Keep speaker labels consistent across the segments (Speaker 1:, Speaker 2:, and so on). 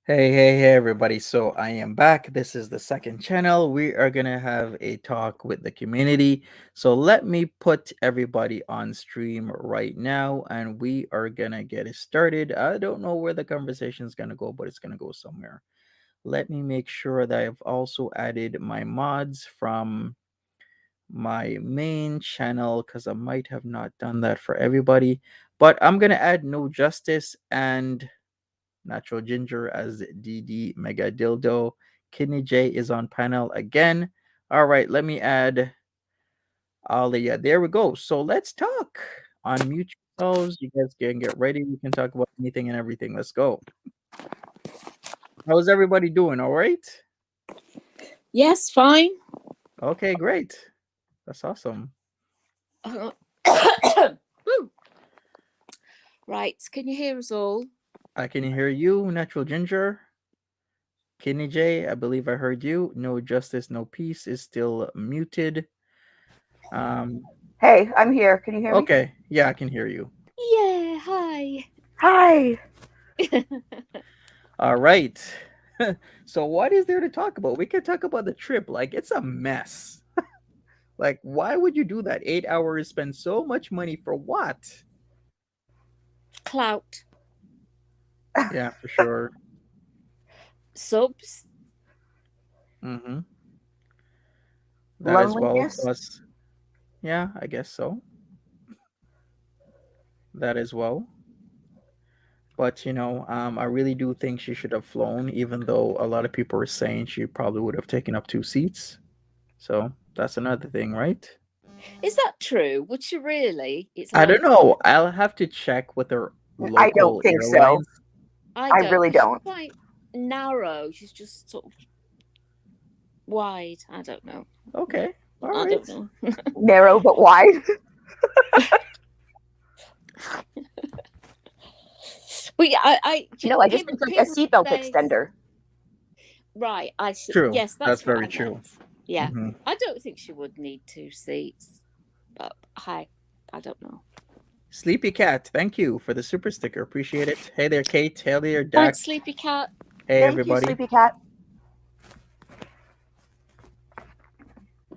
Speaker 1: Hey, everybody. So I am back. This is the second channel. We are going to have a talk with the community. So let me put everybody on stream right now and we are going to get it started. I don't know where the conversation is going to go, but it's going to go somewhere. Let me make sure that I've also added my mods from my main channel because I might have not done that for everybody. But I'm going to add No Justice and Natural Ginger as DD Mega Dildo. Kidney J is on panel again. All right, let me add Alia. There we go. So let's talk. Unmute yourselves. You guys can get ready. We can talk about anything and everything. Let's go. How's everybody doing? All right?
Speaker 2: Yes, fine.
Speaker 1: Okay, great. That's awesome.
Speaker 2: Right, can you hear us all?
Speaker 1: I can hear you, Natural Ginger. Kidney J, I believe I heard you. No Justice, No Peace is still muted.
Speaker 3: Hey, I'm here. Can you hear me?
Speaker 1: Okay, yeah, I can hear you.
Speaker 2: Yeah, hi.
Speaker 3: Hi.
Speaker 1: All right. So what is there to talk about? We can talk about the trip. Like it's a mess. Like why would you do that? 8 hours, spend so much money for what?
Speaker 2: Clout.
Speaker 1: Yeah, for sure.
Speaker 2: Subs.
Speaker 1: Mm-hmm. That as well.
Speaker 3: Loneliness.
Speaker 1: Plus, yeah, I guess so. That as well. But I really do think she should have flown, even though a lot of people are saying she probably would have taken up 2 seats. So that's another thing, right?
Speaker 2: Is that true? Would she really? It's
Speaker 1: I don't
Speaker 2: like
Speaker 1: know. I'll have to check with her
Speaker 3: I don't
Speaker 1: local
Speaker 3: think so.
Speaker 1: airlines.
Speaker 2: I
Speaker 3: really don't.
Speaker 2: She's quite narrow. She's just sort of wide. I don't know.
Speaker 1: Okay. All
Speaker 2: I
Speaker 1: right.
Speaker 2: don't know.
Speaker 3: Narrow but wide.
Speaker 2: But yeah, I
Speaker 3: just think like a seatbelt extender.
Speaker 2: Right, I see.
Speaker 1: True.
Speaker 2: Yes,
Speaker 1: that's
Speaker 2: what
Speaker 1: very
Speaker 2: I
Speaker 1: true.
Speaker 2: meant. Yeah,
Speaker 1: Mhm.
Speaker 2: I don't think she would need 2 seats, but I don't know.
Speaker 1: Sleepy Cat, thank you for the super sticker. Appreciate it. Hey there, Kate. Hey there, Dak.
Speaker 2: Thanks, Sleepy Cat.
Speaker 1: Hey,
Speaker 3: Thank
Speaker 1: everybody.
Speaker 3: you, Sleepy Cat.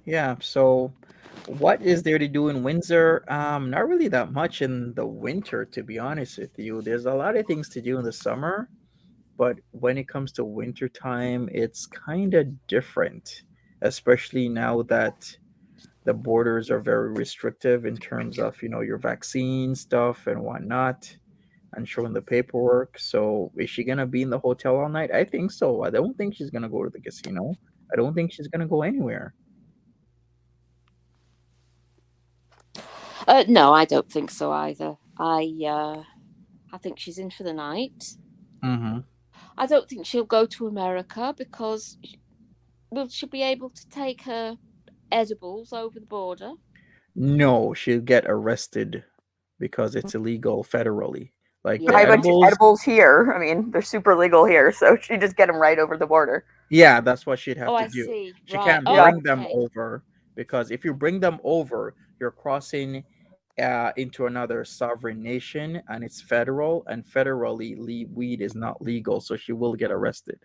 Speaker 1: Yeah. So, what is there to do in Windsor? Not really that much in the winter, to be honest with you. There's a lot of things to do in the summer, but when it comes to winter time, it's kind of different, especially now that the borders are very restrictive in terms of your vaccine stuff and whatnot and showing the paperwork. So is she gonna be in the hotel all night? I think so. I don't think she's gonna go to the casino. I don't think she's gonna go anywhere.
Speaker 2: No, I don't think so either. I think she's in for the night.
Speaker 1: Mm-hmm.
Speaker 2: I don't think she'll go to America because will she be able to take her edibles over the border?
Speaker 1: No, she'll get arrested because it's illegal federally. Like the
Speaker 3: Buy a bunch of
Speaker 1: edibles.
Speaker 3: edibles here. I mean, they're super legal here, so she just get them right over the border.
Speaker 1: Yeah, that's what she'd have
Speaker 2: Oh,
Speaker 1: to
Speaker 2: I
Speaker 1: do.
Speaker 2: see.
Speaker 1: She
Speaker 2: Right.
Speaker 1: can't
Speaker 2: Oh,
Speaker 1: bring them
Speaker 2: okay.
Speaker 1: over because if you bring them over, you're crossing into another sovereign nation and it's federal, and federally weed is not legal, so she will get arrested.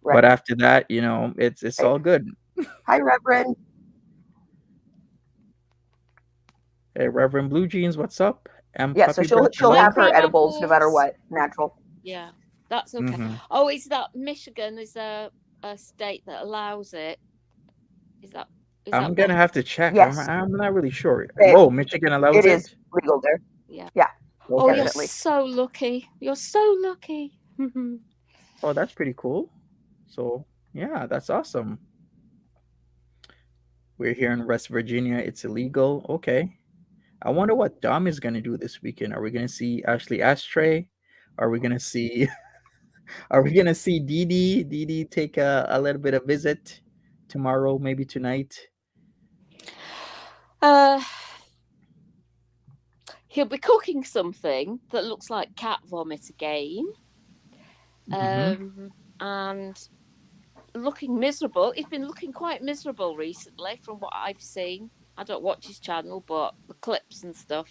Speaker 3: Right.
Speaker 1: But after that, it's all good.
Speaker 3: Hi, Reverend.
Speaker 1: Hey, Reverend Blue Jeans, what's up?
Speaker 3: Yeah, so she'll have her edibles no matter what. Natural.
Speaker 2: Yeah, that's okay.
Speaker 1: Mm-hmm.
Speaker 2: Oh, is that Michigan is a state that allows it? Is that?
Speaker 1: I'm gonna have to check.
Speaker 3: Yes.
Speaker 1: I'm not really sure. Oh, Michigan allows it?
Speaker 3: It is legal there.
Speaker 2: Yeah.
Speaker 3: Yeah.
Speaker 2: Oh,
Speaker 3: definitely.
Speaker 2: you're so lucky. You're so lucky.
Speaker 1: Oh, that's pretty cool. So yeah, that's awesome. We're here in West Virginia. It's illegal. Okay. I wonder what Dom is gonna do this weekend. Are we gonna see Ashley Ashtray? Are we gonna see Are we gonna see Dee Dee take a little bit of visit tomorrow, maybe tonight?
Speaker 2: He'll be cooking something that looks like cat vomit again. And looking miserable. He's been looking quite miserable recently from what I've seen. I don't watch his channel, but the clips and stuff.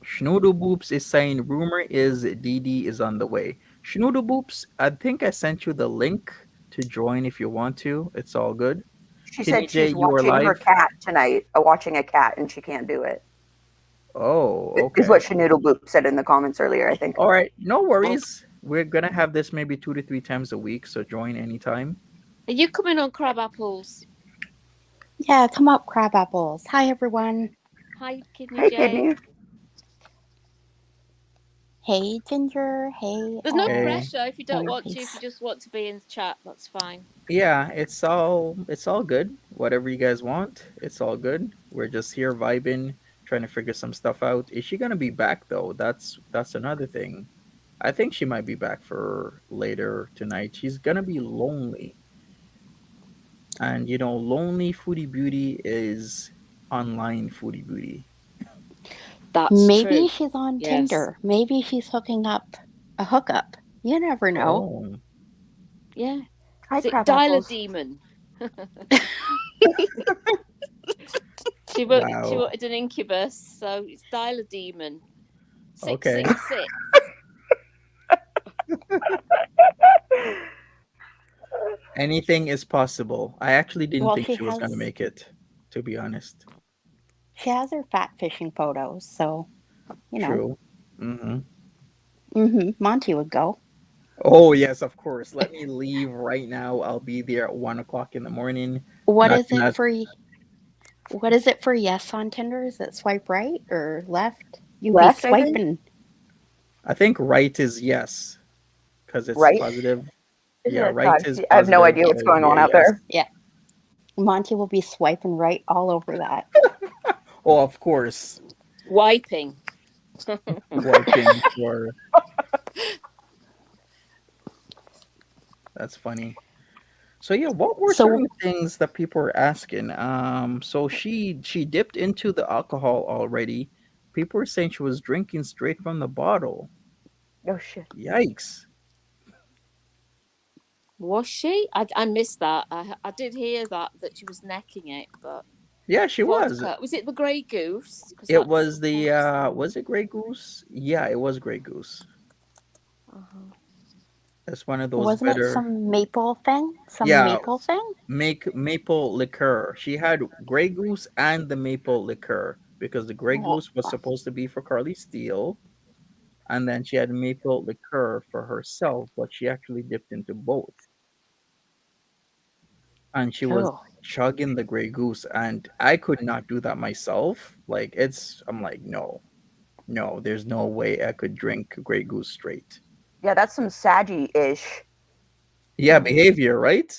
Speaker 1: Schnoodle Boops is saying rumor is Dee is on the way. Schnoodle Boops, I think I sent you the link to join if you want to. It's all good.
Speaker 3: She
Speaker 1: Timmy
Speaker 3: said
Speaker 1: J,
Speaker 3: she's
Speaker 1: you are
Speaker 3: watching her
Speaker 1: live.
Speaker 3: cat tonight, watching a cat, and she can't do it.
Speaker 1: Oh,
Speaker 3: Is what
Speaker 1: okay.
Speaker 3: Shanoodle Boop said in the comments earlier, I think.
Speaker 1: All right. No
Speaker 2: Oh,
Speaker 1: worries. We're gonna have this maybe 2 to 3 times a week, so join anytime.
Speaker 2: are you coming on crab apples?
Speaker 4: Yeah, come up, crab apples. Hi, everyone.
Speaker 2: Hi, Kidney
Speaker 3: Hey,
Speaker 2: J.
Speaker 3: Kidney.
Speaker 4: Hey, Ginger. Hey,
Speaker 2: There's no
Speaker 1: Hey.
Speaker 2: pressure if you don't want to. If you
Speaker 4: Peace.
Speaker 2: just want to be in the chat, that's fine.
Speaker 1: Yeah, it's all good. Whatever you guys want, it's all good. We're just here vibing, trying to figure some stuff out. Is she gonna be back though? That's another thing. I think she might be back for later tonight. She's gonna be lonely. And lonely Foodie Beauty is online Foodie Beauty.
Speaker 2: That's
Speaker 4: Maybe
Speaker 2: true.
Speaker 4: she's on
Speaker 2: Yes.
Speaker 4: Tinder. Maybe she's hooking up a hookup. You never know.
Speaker 1: Oh,
Speaker 2: Yeah.
Speaker 3: Hi,
Speaker 2: Is it
Speaker 3: crab
Speaker 2: Dial a
Speaker 3: apples.
Speaker 2: Demon? She
Speaker 1: wow.
Speaker 2: wanted an incubus, so it's Dial a Demon.
Speaker 1: Okay.
Speaker 2: 666.
Speaker 1: Anything is possible. I actually didn't
Speaker 4: Well,
Speaker 1: think she was gonna make it, to be honest.
Speaker 4: she has her fat fishing photos, so you know.
Speaker 1: True. Mm-hmm.
Speaker 4: Monty would go.
Speaker 1: Oh yes, of course. Let me leave right now. I'll be there at 1 o'clock in the morning.
Speaker 4: What
Speaker 1: Not
Speaker 4: is it
Speaker 1: not.
Speaker 4: for? What is it for? Yes on Tinder? Is it swipe right or left? You be
Speaker 3: Left, I think.
Speaker 4: swiping.
Speaker 1: I think right is yes, because it's
Speaker 3: Right?
Speaker 1: positive.
Speaker 3: Is
Speaker 1: Yeah,
Speaker 3: it?
Speaker 1: right
Speaker 3: God,
Speaker 1: is
Speaker 3: I have no
Speaker 1: positive.
Speaker 3: idea what's
Speaker 1: It'll
Speaker 3: going
Speaker 1: be a
Speaker 3: on out
Speaker 1: yes.
Speaker 3: there.
Speaker 4: Yeah. Monty will be swiping right all over that.
Speaker 1: Oh, of course.
Speaker 2: Wiping.
Speaker 1: Wiping for that's funny. So yeah, what were
Speaker 4: So
Speaker 1: certain things that people were asking? So she dipped into the alcohol already. People were saying she was drinking straight from the bottle.
Speaker 3: Oh, shit.
Speaker 1: Yikes.
Speaker 2: Was she? I missed that. I did hear that she was necking it, but
Speaker 1: Yeah, she was.
Speaker 2: vodka. Was it the Grey Goose? Because
Speaker 1: It
Speaker 2: that's
Speaker 1: was
Speaker 2: of
Speaker 1: the
Speaker 2: course.
Speaker 1: was it Grey Goose? Yeah, it was Grey Goose.
Speaker 2: Uh-huh.
Speaker 1: It's one of those
Speaker 4: wasn't it
Speaker 1: better.
Speaker 4: some maple thing? Some
Speaker 1: Yeah,
Speaker 4: maple thing?
Speaker 1: make maple liqueur. She had Grey Goose and the maple liqueur because the Grey
Speaker 4: Oh,
Speaker 1: Goose was supposed to be for Karlee Steel, and then she had maple liqueur for herself, but she actually dipped into both. And she was
Speaker 4: cool.
Speaker 1: chugging the Grey Goose, and I could not do that myself. Like I'm like, no, no, there's no way I could drink Grey Goose straight.
Speaker 3: Yeah, that's some saggy-ish.
Speaker 1: Yeah, behavior, right?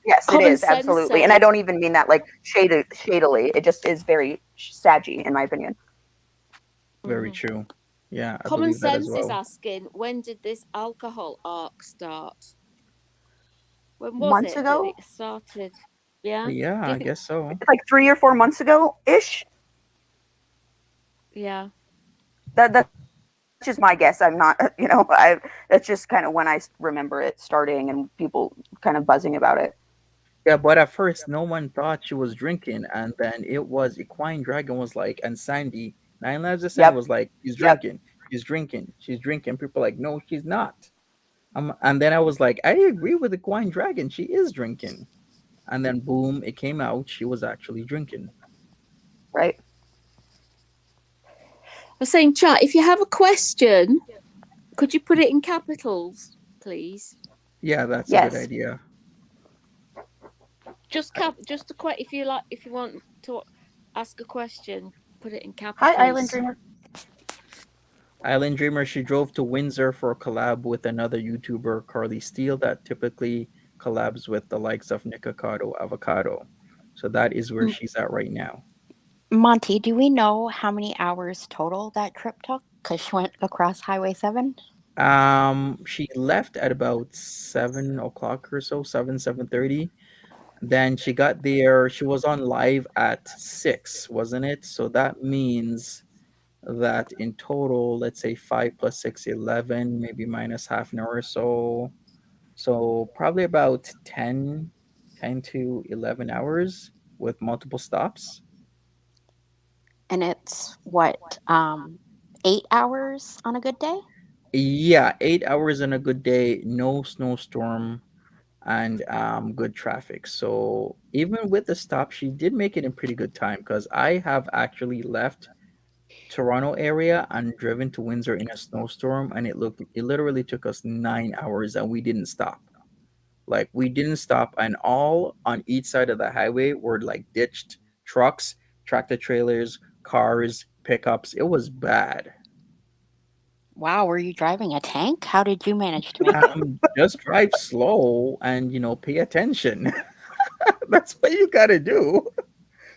Speaker 3: Yes, it
Speaker 2: Common
Speaker 3: is,
Speaker 2: sense
Speaker 3: absolutely. And I
Speaker 2: said.
Speaker 3: don't even mean that like shadily. It just is very saggy, in my opinion.
Speaker 1: Very
Speaker 2: Mhm.
Speaker 1: true. Yeah, I
Speaker 2: Common
Speaker 1: believe that as
Speaker 2: sense is
Speaker 1: well.
Speaker 2: asking, when did this alcohol arc start? When was
Speaker 3: Months
Speaker 2: it that
Speaker 3: ago?
Speaker 2: it started? Yeah.
Speaker 1: Yeah,
Speaker 2: Do you
Speaker 1: I
Speaker 2: think?
Speaker 1: guess so.
Speaker 3: Like 3 or 4 months ago ish.
Speaker 2: Yeah.
Speaker 3: That's just my guess. I'm not, I that's just kind of when I remember it starting and people kind of buzzing about it.
Speaker 1: Yeah, but at first no one thought she was drinking, and then it was Equine Dragon was like, and Sandy, Nine Lives of Sandy
Speaker 3: Yep.
Speaker 1: was like, she's
Speaker 3: Yep.
Speaker 1: drinking, she's drinking, she's drinking. People like, no, she's not. And then I was like, I agree with Equine Dragon, she is drinking. And then boom, it came out, she was actually drinking.
Speaker 3: Right.
Speaker 2: I was saying, chat, if you have a question, could you put it in capitals, please?
Speaker 1: Yeah, that's a good
Speaker 3: Yes.
Speaker 1: idea.
Speaker 2: Just if you like, if you want to ask a question, put it in
Speaker 3: Hi,
Speaker 2: capitals.
Speaker 3: Island Dreamer.
Speaker 1: Island Dreamer, she drove to Windsor for a collab with another YouTuber, Karlee Steel, that typically collabs with the likes of Nikocado Avocado. So that is where
Speaker 4: M-
Speaker 1: she's at right now.
Speaker 4: Monty, do we know how many hours total that trip took? Because she went across Highway 7?
Speaker 1: She left at about 7 o'clock or so, 7:30. Then she got there. She was on live at 6, wasn't it? So that means that in total, let's say 5 plus 6, 11, maybe minus half an hour or so. So probably about 10 to 11 hours with multiple stops.
Speaker 4: And it's what, 8 hours on a good day?
Speaker 1: Yeah, 8 hours on a good day, no snowstorm, and good traffic. So even with the stop, she did make it in pretty good time because I have actually left Toronto area and driven to Windsor in a snowstorm, and it literally took us 9 hours, and we didn't stop. Like we didn't stop, and all on each side of the highway were like ditched trucks, tractor trailers, cars, pickups. It was bad.
Speaker 4: Wow, were you driving a tank? How did you manage to make it?
Speaker 1: Just drive slow and pay attention. That's what you gotta do.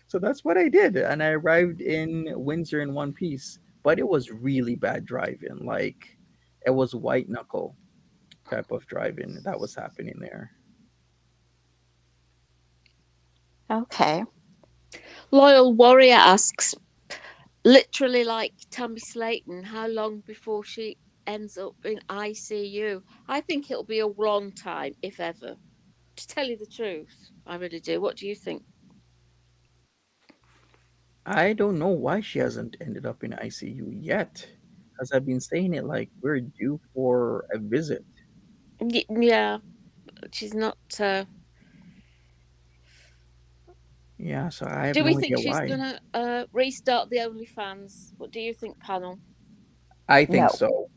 Speaker 1: So that's what I did, and I arrived in Windsor in one piece. But it was really bad driving. Like it was white knuckle type of driving that was happening there.
Speaker 4: Okay.
Speaker 2: Loyal Warrior asks, literally like Tammy Slayton, how long before she ends up in ICU? I think it'll be a long time, if ever. To tell you the truth, I really do. What do you think?
Speaker 1: I don't know why she hasn't ended up in ICU yet. As I've been saying it, like we're due for a visit.
Speaker 2: Yeah, she's not.
Speaker 1: Yeah, so I have
Speaker 2: Do we
Speaker 1: no
Speaker 2: think
Speaker 1: idea
Speaker 2: she's
Speaker 1: why.
Speaker 2: gonna restart the OnlyFans? What do you think, panel?
Speaker 1: I think
Speaker 3: No,
Speaker 1: so.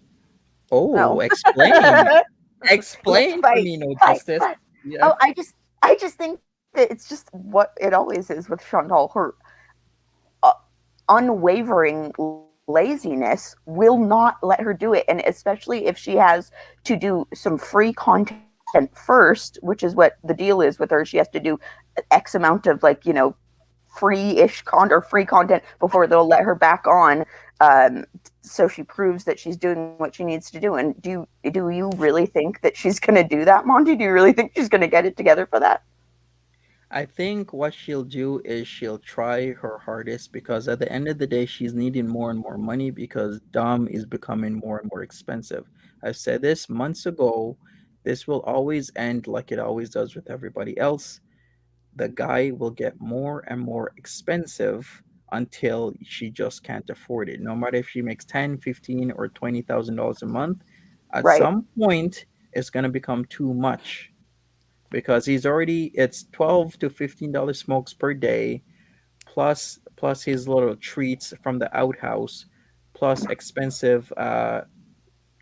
Speaker 1: Oh,
Speaker 3: no.
Speaker 1: explain.
Speaker 3: Yeah,
Speaker 1: Explain for
Speaker 3: fight,
Speaker 1: me, no
Speaker 3: fight.
Speaker 1: justice. Yeah.
Speaker 3: Oh, I just think that it's just what it always is with Chantal. Her uh, unwavering laziness will not let her do it, and especially if she has to do some free content first, which is what the deal is with her. She has to do X amount of free content before they'll let her back on. Um, so she proves that she's doing what she needs to do. And do you really think that she's going to do that, Monty? Do you really think she's going to get it together for that?
Speaker 1: I think what she'll do is she'll try her hardest because at the end of the day, she's needing more and more money because Dom is becoming more and more expensive. I said this months ago. This will always end like it always does with everybody else. The guy will get more and more expensive until she just can't afford it. No matter if she makes 10, 15, or $20,000 a month, at
Speaker 3: Right,
Speaker 1: some point it's gonna become too much because it's $12 to $15 smokes per day, plus his little treats from the outhouse, plus expensive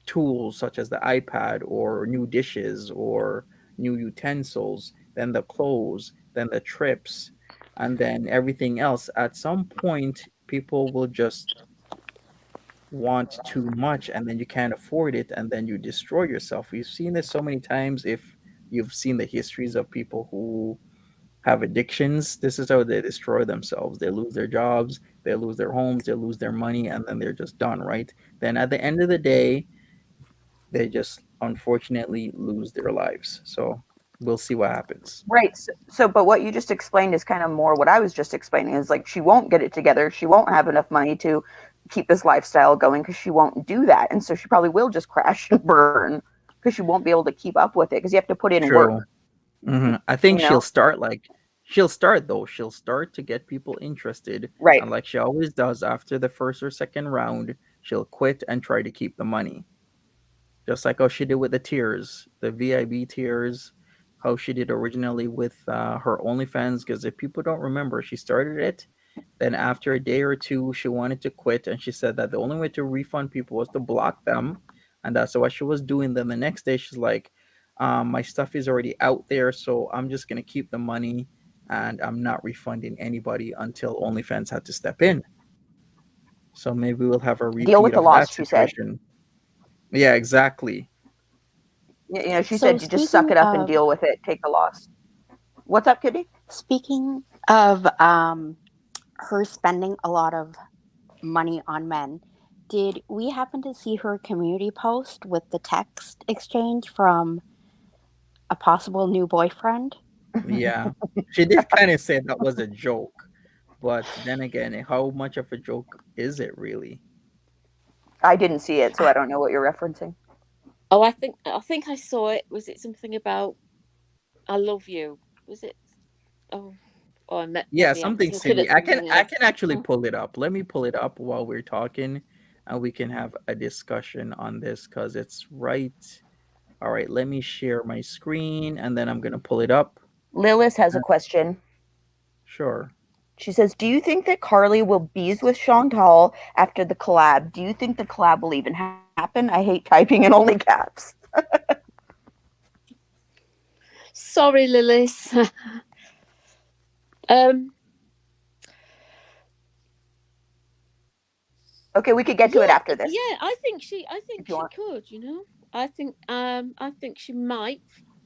Speaker 1: tools such as the iPad or new dishes or new utensils, then the clothes, then the trips, and then everything else. At some point, people will just want too much and then you can't afford it and then you destroy yourself. We've seen this so many times. If you've seen the histories of people who have addictions, this is how they destroy themselves. They lose their jobs, they lose their homes, they lose their money, and then they're just done, right? Then at the end of the day, they just unfortunately lose their lives. So we'll see what happens.
Speaker 3: right. But what you just explained is kind of more what I was just explaining is like she won't get it together. She won't have enough money to keep this lifestyle going because she won't do that. And so she probably will just crash and burn because she won't be able to keep up with it because you have to put in work,
Speaker 1: True. I think
Speaker 3: you know?
Speaker 1: she'll start though. She'll start to get people interested,
Speaker 3: Right.
Speaker 1: and like she always does after the first or second round, she'll quit and try to keep the money. Just like how she did with the tiers, the VIB tiers, how she did originally with her OnlyFans. Because if people don't remember, she started it. Then after a day or two, she wanted to quit, and she said that the only way to refund people was to block them, and that's what she was doing. Then the next day, she's like, "My stuff is already out there, so I'm just gonna keep the money, and I'm not refunding anybody until OnlyFans had to step in." So maybe we'll have a
Speaker 3: Deal
Speaker 1: repeat
Speaker 3: with the
Speaker 1: of that
Speaker 3: loss, she said.
Speaker 1: situation. Yeah, exactly.
Speaker 3: She
Speaker 4: So
Speaker 3: said you just suck
Speaker 4: speaking
Speaker 3: it up and
Speaker 4: of
Speaker 3: deal with it, take the loss. What's up, Kitty?
Speaker 4: speaking of her spending a lot of money on men, did we happen to see her community post with the text exchange from a possible new boyfriend?
Speaker 1: Yeah. She did kind of say that was a joke, but then again, how much of a joke is it really?
Speaker 3: I didn't see it, so I don't know what you're referencing.
Speaker 2: Oh, I think I saw it. Was it something about I love you? Was it? Oh, Or
Speaker 1: Yeah,
Speaker 2: maybe I'm
Speaker 1: something
Speaker 2: thinking
Speaker 1: silly.
Speaker 2: of
Speaker 1: I can
Speaker 2: something
Speaker 1: I
Speaker 2: else.
Speaker 1: can actually
Speaker 2: Mm.
Speaker 1: pull it up. Let me pull it up while we're talking, and we can have a discussion on this because it's right. All right, let me share my screen, and then I'm gonna pull it up.
Speaker 3: Lilith has a
Speaker 1: Uh,
Speaker 3: question.
Speaker 1: Sure.
Speaker 3: She says, "Do you think that Karlee will bees with Chantal after the collab? Do you think the collab will even happen? I hate typing in only caps."
Speaker 2: Sorry, Lilith. um,
Speaker 3: Okay, we could get to it
Speaker 2: yeah,
Speaker 3: after this
Speaker 2: yeah. I
Speaker 3: if
Speaker 2: think
Speaker 3: you
Speaker 2: she
Speaker 3: want.
Speaker 2: could. You know, I think she might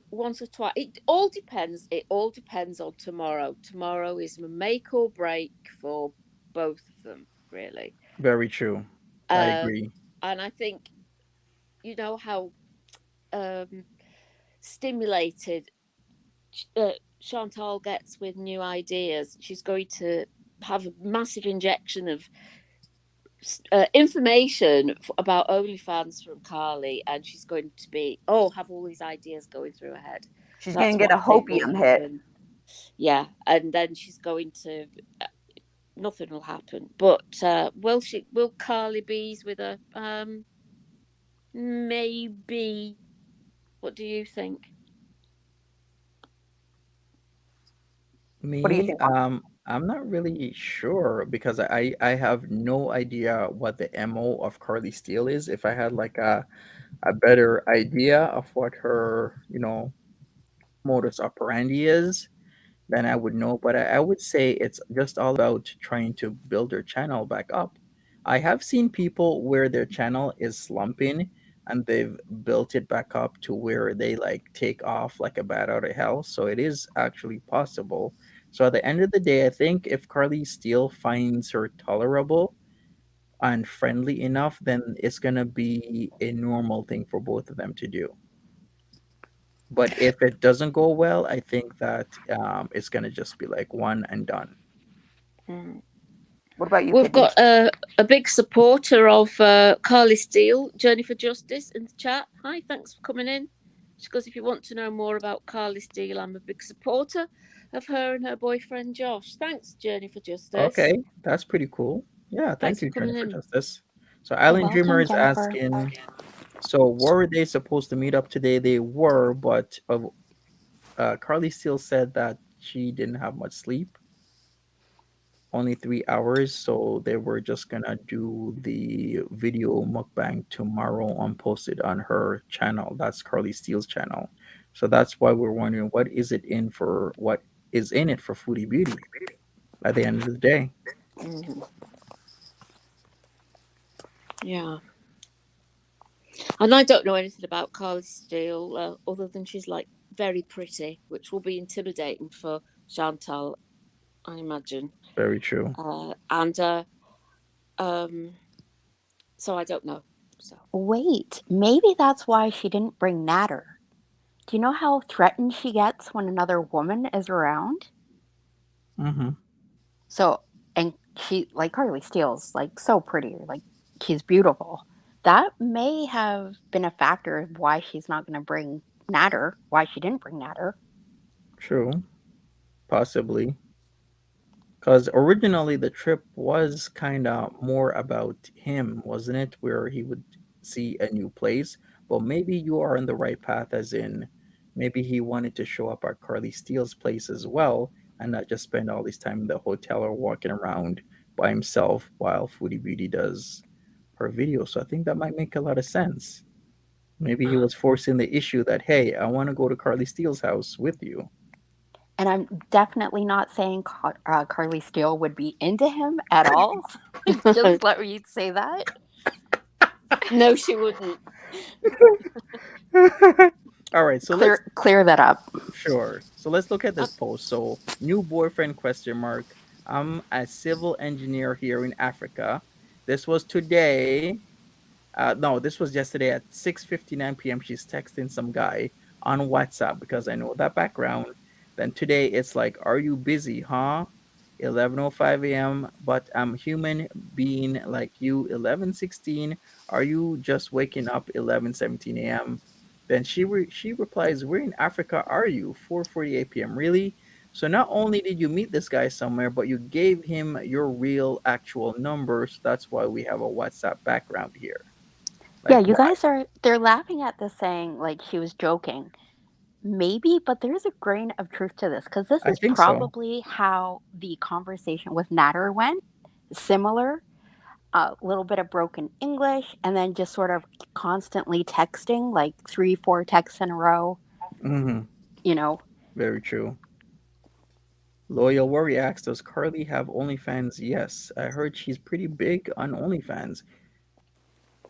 Speaker 2: once or twice. It all depends. It all depends on tomorrow. Tomorrow is my make or break for both of them, really.
Speaker 1: Very true. I
Speaker 2: Um,
Speaker 1: agree.
Speaker 2: and I think you know how um stimulated Chantal gets with new ideas. She's going to have a massive injection of information about OnlyFans from Karlee, and she's going to be have all these ideas going through her head.
Speaker 3: She's going
Speaker 2: That's
Speaker 3: to get
Speaker 2: what
Speaker 3: a
Speaker 2: I think will
Speaker 3: hopium hit.
Speaker 2: happen. Yeah, and then she's going to nothing will happen. But will she? Will Karlee bees with her? Maybe. What do you think?
Speaker 3: What do you
Speaker 1: Me,
Speaker 3: think, Monty?
Speaker 1: I'm not really sure because I have no idea what the MO of Carly Steele is. If I had like a better idea of what her, modus operandi is, then I would know. But I would say it's just all about trying to build their channel back up. I have seen people where their channel is slumping and they've built it back up to where they like take off like a bat out of hell. So it is actually possible. So at the end of the day, I think if Carly Steele finds her tolerable and friendly enough, then it's gonna be a normal thing for both of them to do. But if it doesn't go well, I think that it's gonna just be like one and done.
Speaker 2: Mm.
Speaker 3: What about you,
Speaker 2: We've
Speaker 3: Kidney?
Speaker 2: got a big supporter of Karlee Steel, Journey for Justice, in the chat. Hi, thanks for coming in. She goes, if you want to know more about Karlee Steel, I'm a big supporter of her and her boyfriend Josh. Thanks, Journey for Justice.
Speaker 1: Okay, that's pretty cool. Yeah,
Speaker 2: Thanks
Speaker 1: thank
Speaker 2: for
Speaker 1: you,
Speaker 2: coming
Speaker 1: Jennifer
Speaker 2: in.
Speaker 1: Justice. So
Speaker 4: You're
Speaker 1: Alan Dreamer
Speaker 4: welcome,
Speaker 1: is
Speaker 4: Jennifer.
Speaker 1: asking, so were they supposed to meet up today? They were, but Carly Steele said that she didn't have much sleep, only 3 hours. So they were just gonna do the video mukbang tomorrow and post it on her channel. That's Carly Steele's channel. So that's why we're wondering what is in it for Foodie Beauty at the end of the day.
Speaker 2: Mhm. Yeah. And I don't know anything about Karlee Steel other than she's like very pretty, which will be intimidating for Chantal, I imagine.
Speaker 1: Very true.
Speaker 2: And um, so I don't know. So
Speaker 4: Wait, maybe that's why she didn't bring Nader. Do you know how threatened she gets when another woman is around?
Speaker 1: Mm-hmm.
Speaker 4: So, and she, like Carly Steele's, like so pretty, like she's beautiful. That may have been a factor of why she's not going to bring Nader, why she didn't bring Nader.
Speaker 1: True, possibly. Because originally the trip was kind of more about him, wasn't it? Where he would see a new place. But maybe you are on the right path, as in maybe he wanted to show up at Carly Steele's place as well and not just spend all this time in the hotel or walking around by himself while Foodie Beauty does her video. So I think that might make a lot of sense. Maybe he was forcing the issue that, hey, I want to go to Carly Steele's house with you.
Speaker 4: And I'm definitely not saying Carly Steele would be into him at all. Just let me say that.
Speaker 2: no, she wouldn't.
Speaker 1: All right, so let's
Speaker 4: Clear that up.
Speaker 1: sure. So let's look at this post. So new boyfriend question mark. I'm a civil engineer here in Africa. This was today. No, this was yesterday at 6:59 p.m. She's texting some guy on WhatsApp because I know that background. Then today it's like, are you busy, huh? 11:05 a.m. But I'm human being like you. 11:16. Are you just waking up? 11:17 a.m. Then she replies, "Where in Africa are you? 4:48 p.m. Really? So not only did you meet this guy somewhere, but you gave him your real actual number. So that's why we have a WhatsApp background here.
Speaker 4: Yeah,
Speaker 1: Like
Speaker 4: you
Speaker 1: why?
Speaker 4: guys are, they're laughing at this saying like she was joking. Maybe, but there's a grain of truth to this because this
Speaker 1: I
Speaker 4: is
Speaker 1: think so.
Speaker 4: probably how the conversation with Nader went. Similar, a little bit of broken English, and then just sort of constantly texting, like three, four texts in a row,
Speaker 1: Hmm.
Speaker 4: you know.
Speaker 1: Very true. Loyal Worry asks, does Carly have OnlyFans? Yes. I heard she's pretty big on OnlyFans.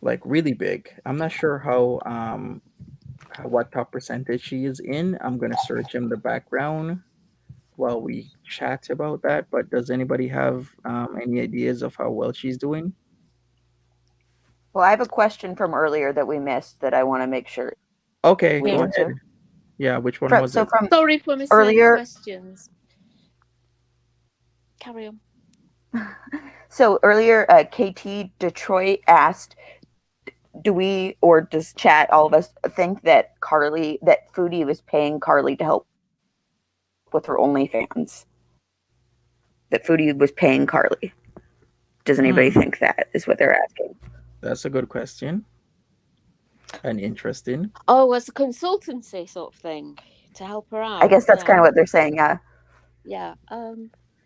Speaker 1: Like really big. I'm not sure what top percentage she is in. I'm gonna search in the background while we chat about that. But does anybody have any ideas of how well she's doing?
Speaker 3: Well, I have a question from earlier that we missed that I want to make sure
Speaker 1: Okay,
Speaker 3: we
Speaker 1: go
Speaker 2: Yeah.
Speaker 1: ahead.
Speaker 3: answer.
Speaker 1: Yeah, which one was
Speaker 3: So
Speaker 1: it?
Speaker 3: from
Speaker 2: Sorry for missing
Speaker 3: earlier,
Speaker 2: questions. Carry on.
Speaker 3: so earlier, KT Detroit asked, "Do we or does chat all of us think that Foodie was paying Karlee to help with her OnlyFans? That Foodie was paying Karlee? Does anybody
Speaker 1: Hmm,
Speaker 3: think that is what they're asking?"
Speaker 1: that's a good question and interesting.
Speaker 2: Oh, as a consultancy sort of thing to help her
Speaker 3: I
Speaker 2: out.
Speaker 3: guess that's kind
Speaker 2: Yeah.
Speaker 3: of what they're saying. Yeah,
Speaker 2: Yeah.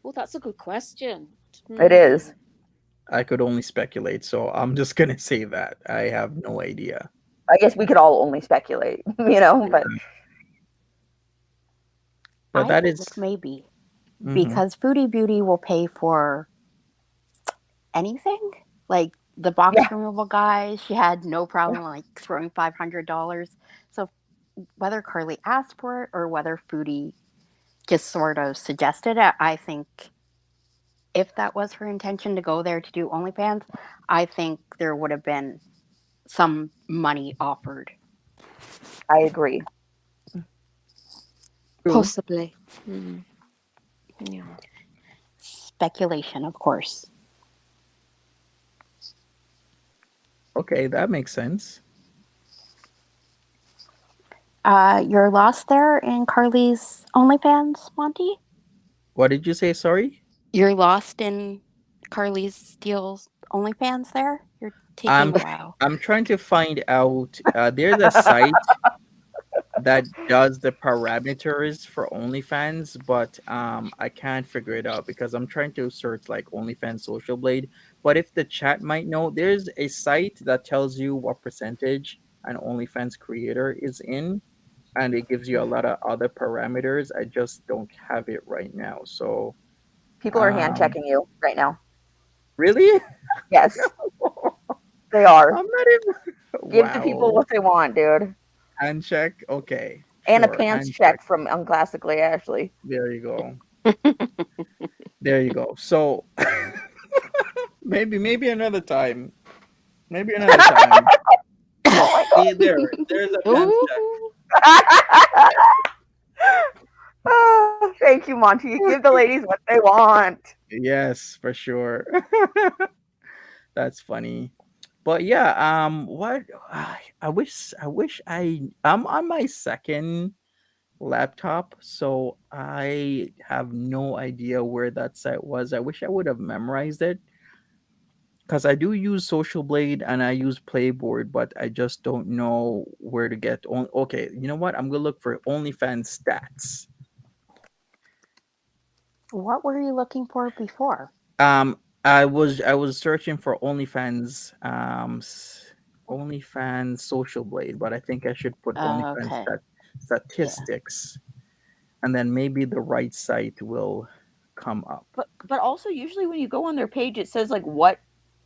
Speaker 2: Well, that's a good question.
Speaker 3: it is.
Speaker 1: I could only speculate, so I'm just gonna say that I have no idea.
Speaker 3: I guess we could all only speculate, but
Speaker 1: But
Speaker 4: I
Speaker 1: that
Speaker 4: think
Speaker 1: is,
Speaker 4: maybe
Speaker 1: mhm.
Speaker 4: because Foodie Beauty will pay for anything. Like the box
Speaker 3: yeah,
Speaker 4: removal guys, she had no problem like throwing $500. So whether Carly asked for it or whether Foodie just sort of suggested it, I think if that was her intention to go there to do OnlyFans, I think there would have been some money offered.
Speaker 3: I agree.
Speaker 1: True.
Speaker 2: Possibly. Mm. Yeah.
Speaker 4: Speculation, of course.
Speaker 1: Okay, that makes sense.
Speaker 4: You're lost there in Carly's OnlyFans, Monty?
Speaker 1: What did you say? Sorry.
Speaker 4: You're lost in Carly Steele's OnlyFans there? You're taking
Speaker 1: I'm
Speaker 4: a
Speaker 1: tr-
Speaker 4: while.
Speaker 1: I'm trying to find out. There's a site that does the parameters for OnlyFans, but I can't figure it out because I'm trying to search like OnlyFans Social Blade. But if the chat might know, there's a site that tells you what percentage an OnlyFans creator is in, and it gives you a lot of other parameters. I just don't have it right now. So,
Speaker 3: People are hand
Speaker 1: um,
Speaker 3: checking you right now.
Speaker 1: really,
Speaker 3: Yes, they are.
Speaker 1: I'm not even.
Speaker 3: Give the people
Speaker 1: Wow,
Speaker 3: what they want, dude.
Speaker 1: hand check. Okay,
Speaker 3: And a
Speaker 1: sure,
Speaker 3: pants
Speaker 1: hand check.
Speaker 3: check from Unclassically Ashley.
Speaker 1: There you go. There you go. So maybe another time. Maybe another time.
Speaker 3: Oh my
Speaker 1: See there's a pants check.
Speaker 2: Ooh.
Speaker 3: god. Oh, thank you, Monty. Give the ladies what they want.
Speaker 1: Yes, for sure. That's funny. But yeah, what I'm on my second laptop, so I have no idea where that site was. I wish I would have memorized it because I do use Social Blade and I use Playboard, but I just don't know where to get on. Okay, you know what? I'm gonna look for OnlyFans stats.
Speaker 4: What were you looking for before?
Speaker 1: I was searching for OnlyFans Social Blade, but I think I should put OnlyFans
Speaker 4: Okay. Yeah.
Speaker 1: statistics, and then maybe the right site will come up.
Speaker 3: But also usually when you go on their page, it says like what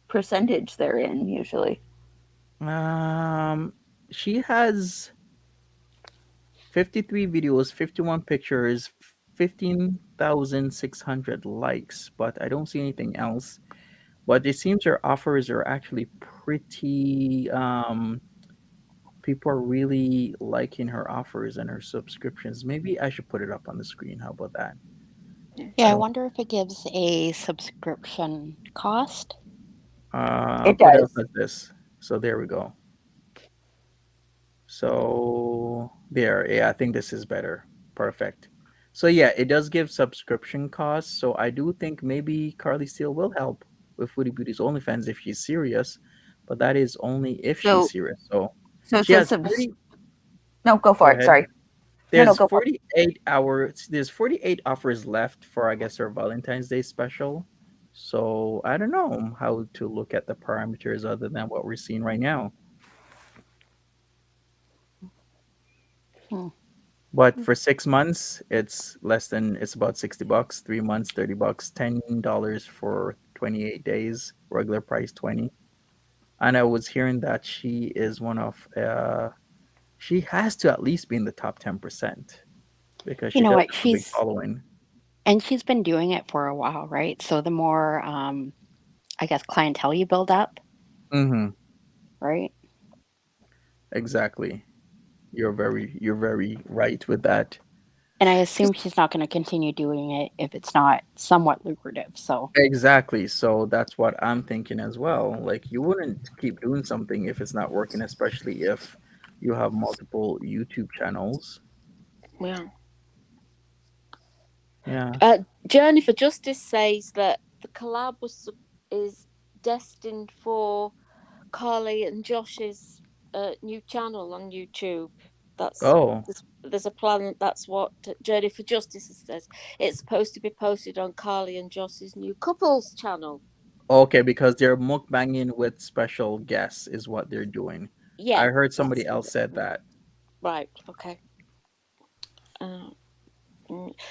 Speaker 3: percentage they're in. Usually,
Speaker 1: Um, she has 53 videos, 51 pictures, 15,600 likes, but I don't see anything else. But it seems her offers are actually pretty people are really liking her offers and her subscriptions. Maybe I should put it up on the screen. How about that? I
Speaker 4: Yeah, I
Speaker 1: don't
Speaker 4: wonder if it gives a subscription cost.
Speaker 3: it
Speaker 1: what else
Speaker 3: does.
Speaker 1: is this? So there we go. So there, yeah, I think this is better. Perfect. So yeah, it does give subscription costs. So I do think maybe Karlee Steel will help with Foodie Beauty's OnlyFans if she's serious, but that is only if she's
Speaker 3: So
Speaker 1: serious. So
Speaker 3: so
Speaker 1: she
Speaker 3: so
Speaker 1: has
Speaker 3: so.
Speaker 1: 40.
Speaker 3: No, go
Speaker 1: Go
Speaker 3: for it.
Speaker 1: ahead.
Speaker 3: Sorry. No,
Speaker 1: There's
Speaker 3: go for it.
Speaker 1: 48 hours. There's 48 offers left for I guess her Valentine's Day special. So I don't know how to look at the parameters other than what we're seeing right now.
Speaker 4: Hmm.
Speaker 1: But for 6 months, it's about $60. 3 months, $30. $10 for 28 days. Regular price 20. And I was hearing that she is one of she has to at least be in the top 10% because
Speaker 4: You
Speaker 1: she
Speaker 4: know
Speaker 1: does
Speaker 4: what?
Speaker 1: have a big following.
Speaker 4: She's been doing it for a while, right? So the more, I guess, clientele you build up,
Speaker 1: Mm-hmm.
Speaker 4: right?
Speaker 1: Exactly. You're very right with that.
Speaker 4: And I assume she's not going to continue doing it if it's not somewhat lucrative. So,
Speaker 1: Exactly. So that's what I'm thinking as well. Like you wouldn't keep doing something if it's not working, especially if you have multiple YouTube channels.
Speaker 2: Yeah.
Speaker 1: Yeah.
Speaker 2: Journey for Justice says that the collab is destined for Carly and Josh's new channel on YouTube. That's
Speaker 1: Oh,
Speaker 2: there's a plan. That's what Journey for Justice says. It's supposed to be posted on Carly and Josh's new couples channel.
Speaker 1: okay, because they're mukbanging with special guests is what they're doing. I
Speaker 2: Yeah,
Speaker 1: heard somebody
Speaker 2: that's
Speaker 1: else said that.
Speaker 2: right. Okay. Uh,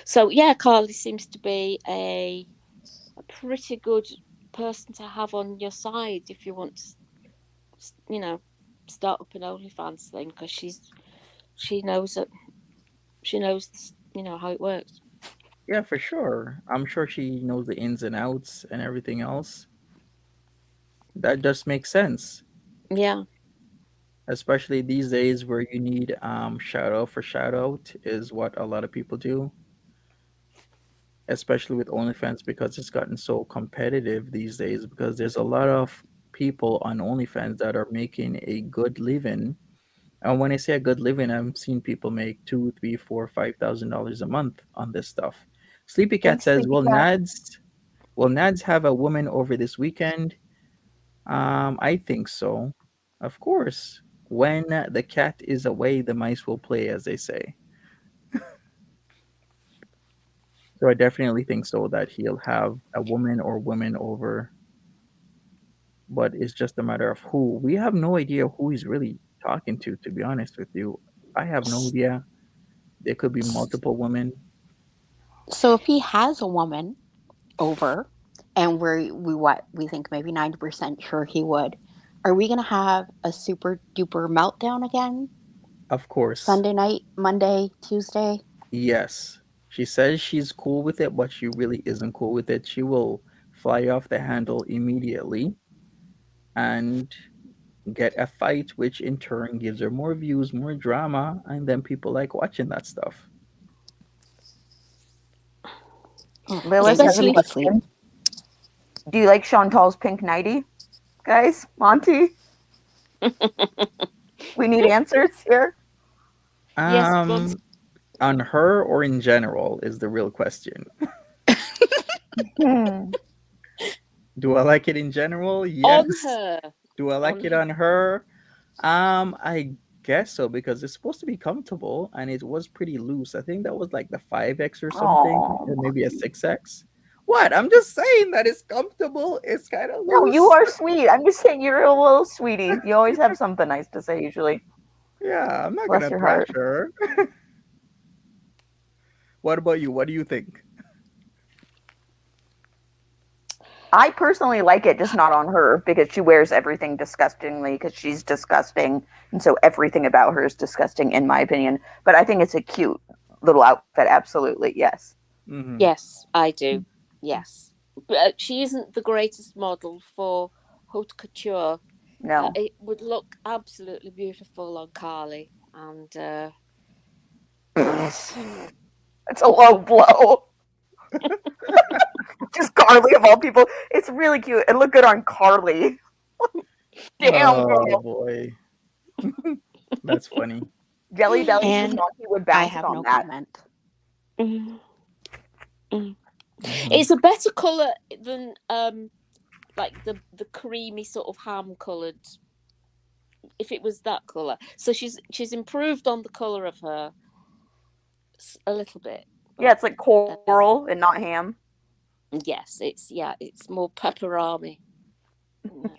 Speaker 2: so yeah, Carly seems to be a pretty good person to have on your side if you want to, you know, start up an OnlyFans thing because she knows it. She knows, how it works.
Speaker 1: Yeah, for sure. I'm sure she knows the ins and outs and everything else. That just makes sense,
Speaker 2: Yeah.
Speaker 1: especially these days where you need shout out for shout out is what a lot of people do, especially with OnlyFans because it's gotten so competitive these days because there's a lot of people on OnlyFans that are making a good living. And when I say a good living, I'm seeing people make two, three, four, $5,000 a month on this stuff. Sleepy Cat
Speaker 3: Thanks,
Speaker 1: says,
Speaker 3: Sleepy
Speaker 1: "Will
Speaker 3: Cat.
Speaker 1: Nads have a woman over this weekend?" I think so. Of course. When the cat is away, the mice will play, as they say. So I definitely think so that he'll have a woman or women over, but it's just a matter of who. We have no idea who he's really talking to be honest with you. I have no idea. There could be multiple women.
Speaker 4: so if he has a woman over, and we think maybe 90% sure he would, are we going to have a super duper meltdown again?
Speaker 1: Of course.
Speaker 4: Sunday night, Monday, Tuesday?
Speaker 1: Yes. She says she's cool with it, but she really isn't cool with it. She will fly off the handle immediately and get a fight, which in turn gives her more views, more drama, and then people like watching that stuff.
Speaker 3: Lilith
Speaker 4: Maybe
Speaker 3: has a
Speaker 4: she
Speaker 2: Especially
Speaker 4: needs sleep.
Speaker 3: question. Do you like Chantal's pink nightie, guys? Monty, we need answers here.
Speaker 2: yes, but
Speaker 1: Um, on her or in general is the real question.
Speaker 3: Hmm.
Speaker 1: Do I like it in general?
Speaker 2: on
Speaker 1: Yes.
Speaker 2: her,
Speaker 1: Do I like
Speaker 2: on
Speaker 1: it
Speaker 2: her.
Speaker 1: on her? I guess so because it's supposed to be comfortable and it was pretty loose. I think that was like the 5X or something,
Speaker 3: Oh,
Speaker 1: or maybe a 6X. What? I'm just saying that it's comfortable. It's kind of
Speaker 3: no, you
Speaker 1: loose.
Speaker 3: are sweet. I'm just saying you're a little sweetie. You always have something nice to say, usually.
Speaker 1: Yeah, I'm not
Speaker 3: Bless
Speaker 1: gonna
Speaker 3: your
Speaker 1: trash
Speaker 3: heart.
Speaker 1: her. What about you? What do you think?
Speaker 3: I personally like it, just not on her because she wears everything disgustingly because she's disgusting, and so everything about her is disgusting, in my opinion. But I think it's a cute little outfit. Absolutely, yes.
Speaker 1: Hmm.
Speaker 2: Yes, I do. Yes, but she isn't the greatest model for haute couture.
Speaker 3: No,
Speaker 2: It would look absolutely beautiful on Carly, and
Speaker 3: it's
Speaker 2: yes,
Speaker 3: a low blow. Just Karlee of all people. It's really cute and look good on Karlee. Damn
Speaker 1: Oh
Speaker 3: girl.
Speaker 1: boy, that's funny.
Speaker 3: Jelly belly, you
Speaker 4: And
Speaker 3: Monty would
Speaker 4: I
Speaker 3: bounce
Speaker 4: have
Speaker 3: on
Speaker 4: no
Speaker 3: that.
Speaker 4: comment.
Speaker 2: Mm, mm.
Speaker 1: Hmm.
Speaker 2: It's a better colour than like the creamy sort of ham coloured. If it was that colour, so she's improved on the colour of her a little bit,
Speaker 3: Yeah,
Speaker 2: but
Speaker 3: it's like coral and not ham.
Speaker 2: yes, it's more pepperami. No,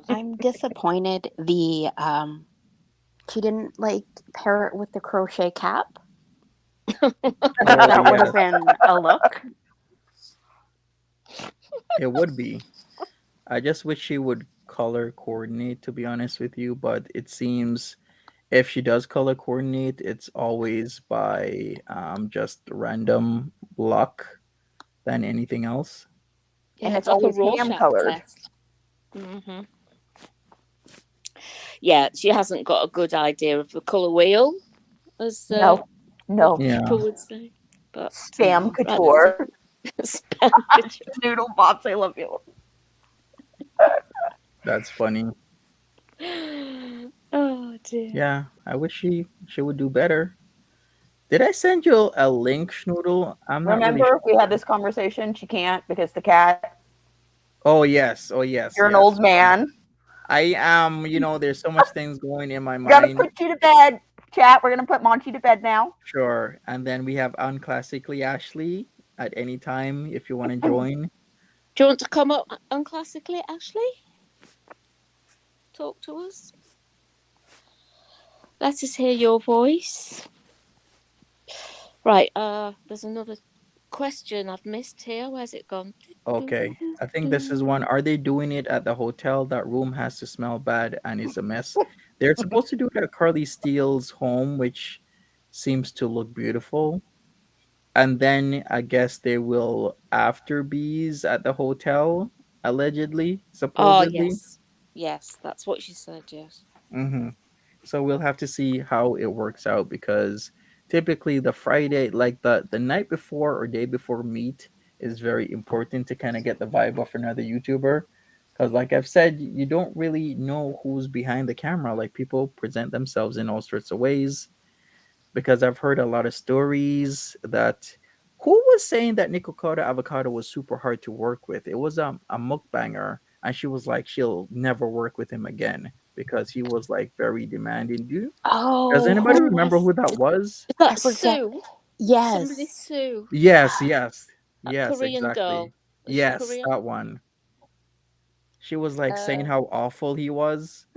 Speaker 4: I'm disappointed she didn't like pair it with the crochet cap. Like
Speaker 1: Oh
Speaker 4: that would
Speaker 1: yes,
Speaker 4: have been a look.
Speaker 1: it would be. I just wish she would color coordinate, to be honest with you, but it seems if she does color coordinate, it's always by just random luck than anything else.
Speaker 3: And
Speaker 2: yeah,
Speaker 3: it's
Speaker 2: it's like a
Speaker 3: always ham
Speaker 2: Rorschach
Speaker 3: colored.
Speaker 2: test. Hmm. Yeah, she hasn't got a good idea of the colour wheel, as
Speaker 3: No,
Speaker 2: what
Speaker 3: no.
Speaker 1: Yeah,
Speaker 2: people would say. But
Speaker 3: Spam
Speaker 2: right, let's see.
Speaker 3: couture.
Speaker 2: Spam couture.
Speaker 3: Noodle bots, I love you.
Speaker 1: that's funny.
Speaker 2: Oh dear.
Speaker 1: Yeah, I wish she would do better. Did I send you a link, Schnoodle? I'm not really
Speaker 3: Remember, we had
Speaker 1: sure.
Speaker 3: this conversation. She can't because the cat.
Speaker 1: Oh yes, oh yes,
Speaker 3: You're an
Speaker 1: yes.
Speaker 3: old man.
Speaker 1: I am. There's so much things going in my
Speaker 3: We gotta
Speaker 1: mind.
Speaker 3: put you to bed. Chat, we're gonna put Monty to bed now.
Speaker 1: Sure. And then we have Unclassically Ashley at any time if you want to join.
Speaker 2: Do you want to come up unclassically, Ashley? Talk to us. Let us hear your voice. Right, there's another question I've missed here. Where's it gone?
Speaker 1: Okay. I think this is one. Are they doing it at the hotel? That room has to smell bad and is a mess. They're supposed to do it at Karlee Steele's home, which seems to look beautiful. And then I guess they will after bees at the hotel, allegedly,
Speaker 2: Oh,
Speaker 1: supposedly.
Speaker 2: yes. Yes, that's what she said, yes.
Speaker 1: Hmm. So we'll have to see how it works out because typically the Friday, like the night before or day before meet, is very important to kind of get the vibe of another YouTuber. Because, like I've said, you don't really know who's behind the camera. Like people present themselves in all sorts of ways. Because I've heard a lot of stories that who was saying that Nikocado Avocado was super hard to work with. It was a mukbanger, and she was like she'll never work with him again because he was like very demanding. Does
Speaker 4: Oh,
Speaker 1: anybody
Speaker 4: who
Speaker 1: remember
Speaker 4: was
Speaker 1: who that was?
Speaker 2: Is
Speaker 4: I
Speaker 2: that
Speaker 4: forget?
Speaker 2: Sue? Somebody
Speaker 4: Yes.
Speaker 2: Sue.
Speaker 1: Yes, yes,
Speaker 2: A
Speaker 1: yes,
Speaker 2: Korean
Speaker 1: exactly.
Speaker 2: girl. Is she
Speaker 1: Yes,
Speaker 2: Korean?
Speaker 1: that one. She was like saying
Speaker 2: Uh,
Speaker 1: how awful he was.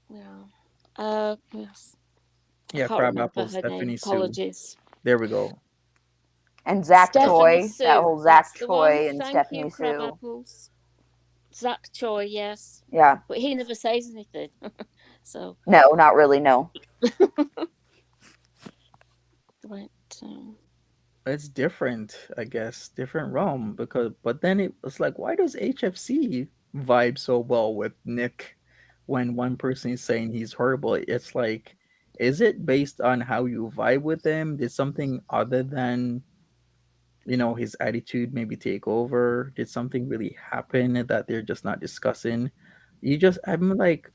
Speaker 2: yeah. Yes. I
Speaker 1: Yeah,
Speaker 2: can't
Speaker 1: crab
Speaker 2: remember
Speaker 1: apple
Speaker 2: her name.
Speaker 1: Stephanie Sue.
Speaker 2: Apologies.
Speaker 1: There we go.
Speaker 3: And Zach
Speaker 2: Stephanie
Speaker 3: Choi, that
Speaker 2: Sue.
Speaker 3: whole Zach
Speaker 2: That's the one.
Speaker 3: Choi and
Speaker 2: Thank you,
Speaker 3: Stephanie
Speaker 2: crab
Speaker 3: Sue.
Speaker 2: apples. Zach Choi, yes.
Speaker 3: Yeah.
Speaker 2: But he never says anything. So,
Speaker 3: No, not really. No.
Speaker 2: right.
Speaker 1: It's different, I guess, different realm because but then it was like why does HFC vibe so well with Nick when one person is saying he's horrible? It's like is it based on how you vibe with him? Did something other than his attitude maybe take over? Did something really happen that they're just not discussing? I'm like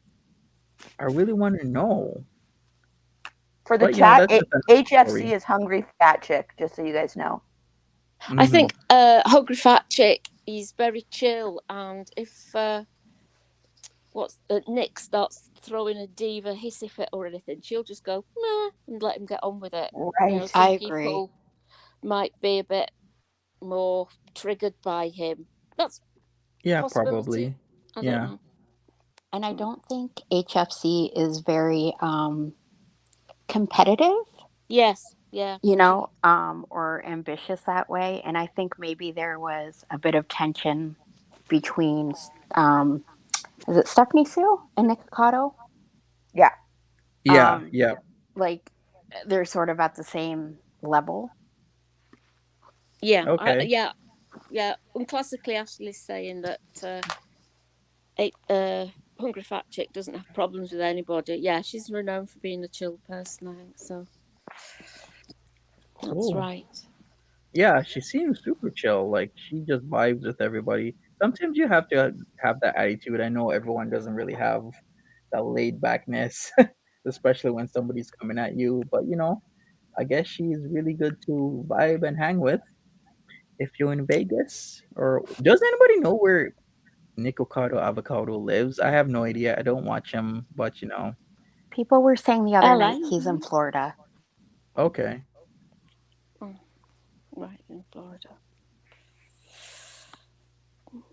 Speaker 1: I really want to know.
Speaker 3: For the
Speaker 1: But
Speaker 3: chat,
Speaker 1: that's just another
Speaker 3: HFC
Speaker 1: story.
Speaker 3: is hungry fat chick. Just so you guys know.
Speaker 2: I
Speaker 1: Hmm.
Speaker 2: think Hungry Fat Chick is very chill, and if Nick starts throwing a diva hissy fit or anything, she'll just go nah and let him get on with it.
Speaker 3: Right.
Speaker 2: Some
Speaker 4: I agree.
Speaker 2: people might be a bit more triggered by him. That's a
Speaker 1: Yeah,
Speaker 2: possibility.
Speaker 1: probably.
Speaker 2: I don't
Speaker 1: Yeah.
Speaker 2: know.
Speaker 4: And I don't think HFC is very competitive,
Speaker 2: Yes, yeah.
Speaker 4: or ambitious that way. And I think maybe there was a bit of tension between, um, is it Stephanie Sue and Nikocado?
Speaker 3: Yeah.
Speaker 1: Yeah,
Speaker 4: Um,
Speaker 1: yeah.
Speaker 4: like they're sort of at the same level.
Speaker 2: Yeah,
Speaker 1: Okay.
Speaker 2: yeah, yeah. Classically, Ashley's saying that Hungry Fat Chick doesn't have problems with anybody. Yeah, she's renowned for being a chill person, I think. So that's
Speaker 1: Cool.
Speaker 2: right.
Speaker 1: Yeah, she seems super chill. Like she just vibes with everybody. Sometimes you have to have that attitude. I know everyone doesn't really have that laid backness, especially when somebody's coming at you. But I guess she's really good to vibe and hang with if you're in Vegas. Or does anybody know where Nicocado Avocado lives? I have no idea. I don't watch him, but
Speaker 4: People were saying the other
Speaker 2: LA,
Speaker 4: night he's in Florida.
Speaker 1: okay.
Speaker 2: mm, right in Florida.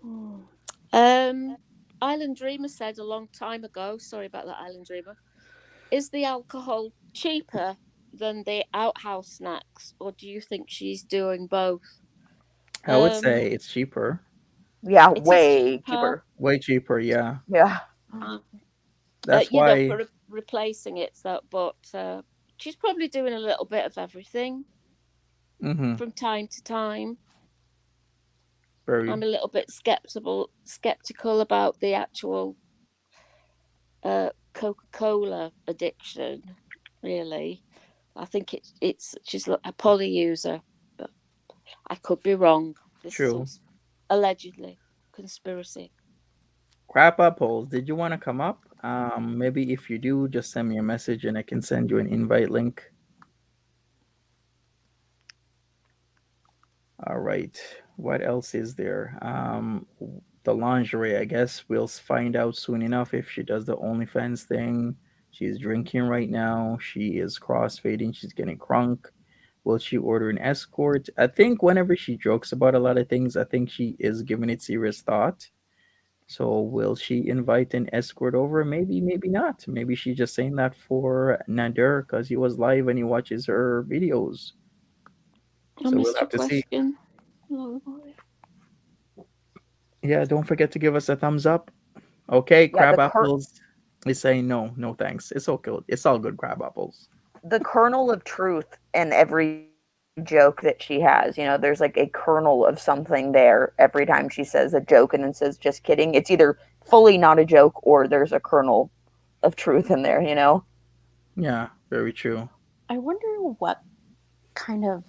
Speaker 2: Mm. Island Dreamer said a long time ago. Sorry about that, Island Dreamer. Is the alcohol cheaper than the outhouse snacks, or do you think she's doing both?
Speaker 1: I would
Speaker 2: Um,
Speaker 1: say it's cheaper.
Speaker 3: Yeah,
Speaker 2: it is
Speaker 3: way
Speaker 2: cheaper.
Speaker 3: cheaper.
Speaker 1: Way cheaper, yeah.
Speaker 3: Yeah.
Speaker 2: Uh,
Speaker 1: That's
Speaker 2: for
Speaker 1: why.
Speaker 2: replacing it. So, but she's probably doing a little bit of everything
Speaker 1: Hmm.
Speaker 2: from time to time.
Speaker 1: Very
Speaker 2: I'm a little bit skeptical about the actual Coca-Cola addiction. Really, I think it's she's a poly user, but I could be wrong. This is all
Speaker 1: true.
Speaker 2: allegedly conspiracy.
Speaker 1: Crap apples. Did you want to come up? Maybe if you do, just send me a message and I can send you an invite link. All right. What else is there? The lingerie, I guess we'll find out soon enough if she does the OnlyFans thing. She's drinking right now. She is crossfading. She's getting crunk. Will she order an escort? I think whenever she jokes about a lot of things, I think she is giving it serious thought. So will she invite an escort over? Maybe, maybe not. Maybe she's just saying that for Nader because he was live and he watches her videos.
Speaker 2: I
Speaker 1: So we'll
Speaker 2: missed
Speaker 1: have
Speaker 2: your
Speaker 1: to see.
Speaker 2: question. Hello, Molly.
Speaker 1: Yeah, don't forget to give us a thumbs up. Okay,
Speaker 3: Yeah,
Speaker 1: crab apples is saying no, no thanks. It's okay. It's all good, crab apples.
Speaker 3: the kernel of truth in every joke that she has. There's like a kernel of something there every time she says a joke and then says just kidding. It's either fully not a joke or there's a kernel of truth in there.
Speaker 1: Yeah, very true.
Speaker 4: I wonder what kind of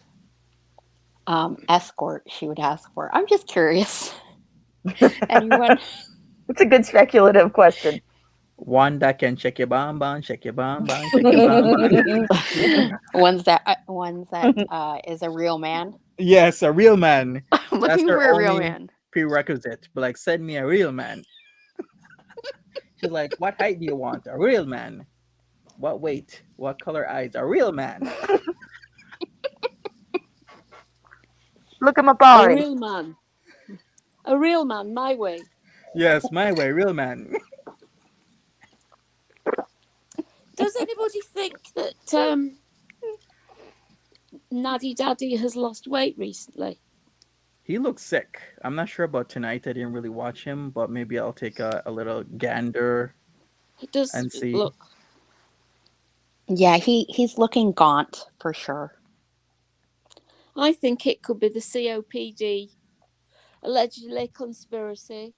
Speaker 4: escort she would ask for. I'm just curious. Anyone?
Speaker 3: It's a good speculative question.
Speaker 1: One that can check your bonbon, check your bonbon, check your bonbon.
Speaker 4: Ones that is a real man.
Speaker 1: Yes, a real man.
Speaker 4: I'm
Speaker 1: That's
Speaker 4: looking
Speaker 1: her
Speaker 4: for a real
Speaker 1: only
Speaker 4: man.
Speaker 1: prerequisite. But like, send me a real man. She's like, what height do you want? A real man. What weight? What color eyes? A real man.
Speaker 3: Look at my
Speaker 2: A
Speaker 3: body.
Speaker 2: real man. A real man, my way.
Speaker 1: Yes, my way, real man.
Speaker 2: Does anybody think that Naddy Daddy has lost weight recently?
Speaker 1: He looks sick. I'm not sure about tonight. I didn't really watch him, but maybe I'll take a little gander
Speaker 2: He does
Speaker 1: and see.
Speaker 2: look.
Speaker 4: Yeah, he's looking gaunt for sure.
Speaker 2: I think it could be the COPD, allegedly conspiracy,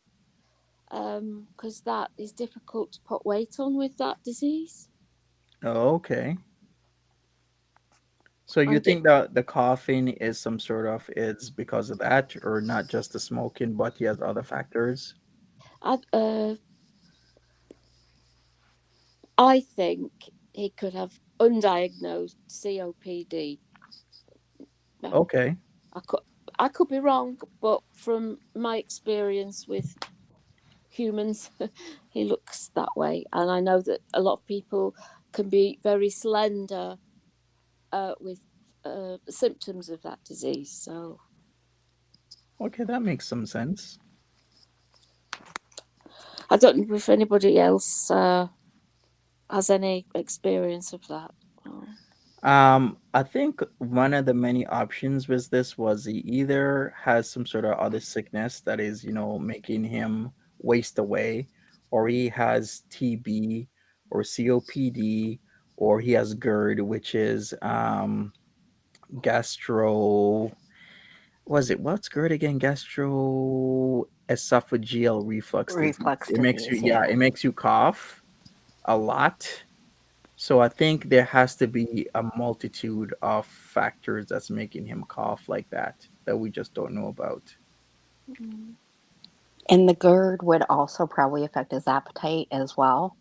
Speaker 2: because that is difficult to put weight on with that disease.
Speaker 1: Oh, okay. So you
Speaker 2: And
Speaker 1: think that the coughing is some sort of it's because of that, or not just the smoking, but he has other factors?
Speaker 2: I, I think he could have undiagnosed COPD.
Speaker 1: Okay.
Speaker 2: I could, I could be wrong, but from my experience with humans, he looks that way. And I know that a lot of people can be very slender with symptoms of that disease. So
Speaker 1: Okay, that makes some sense.
Speaker 2: I don't know if anybody else has any experience of that.
Speaker 1: I think one of the many options with this was he either has some sort of other sickness that is, making him waste away, or he has TB or COPD, or he has GERD, which is gastro was it what's GERD again? Gastroesophageal reflux disease.
Speaker 4: Reflux
Speaker 1: It makes you
Speaker 4: disease,
Speaker 1: yeah,
Speaker 4: yeah.
Speaker 1: it makes you cough a lot. So I think there has to be a multitude of factors that's making him cough like that we just don't know about.
Speaker 2: Mm.
Speaker 4: And the GERD would also probably affect his appetite as well.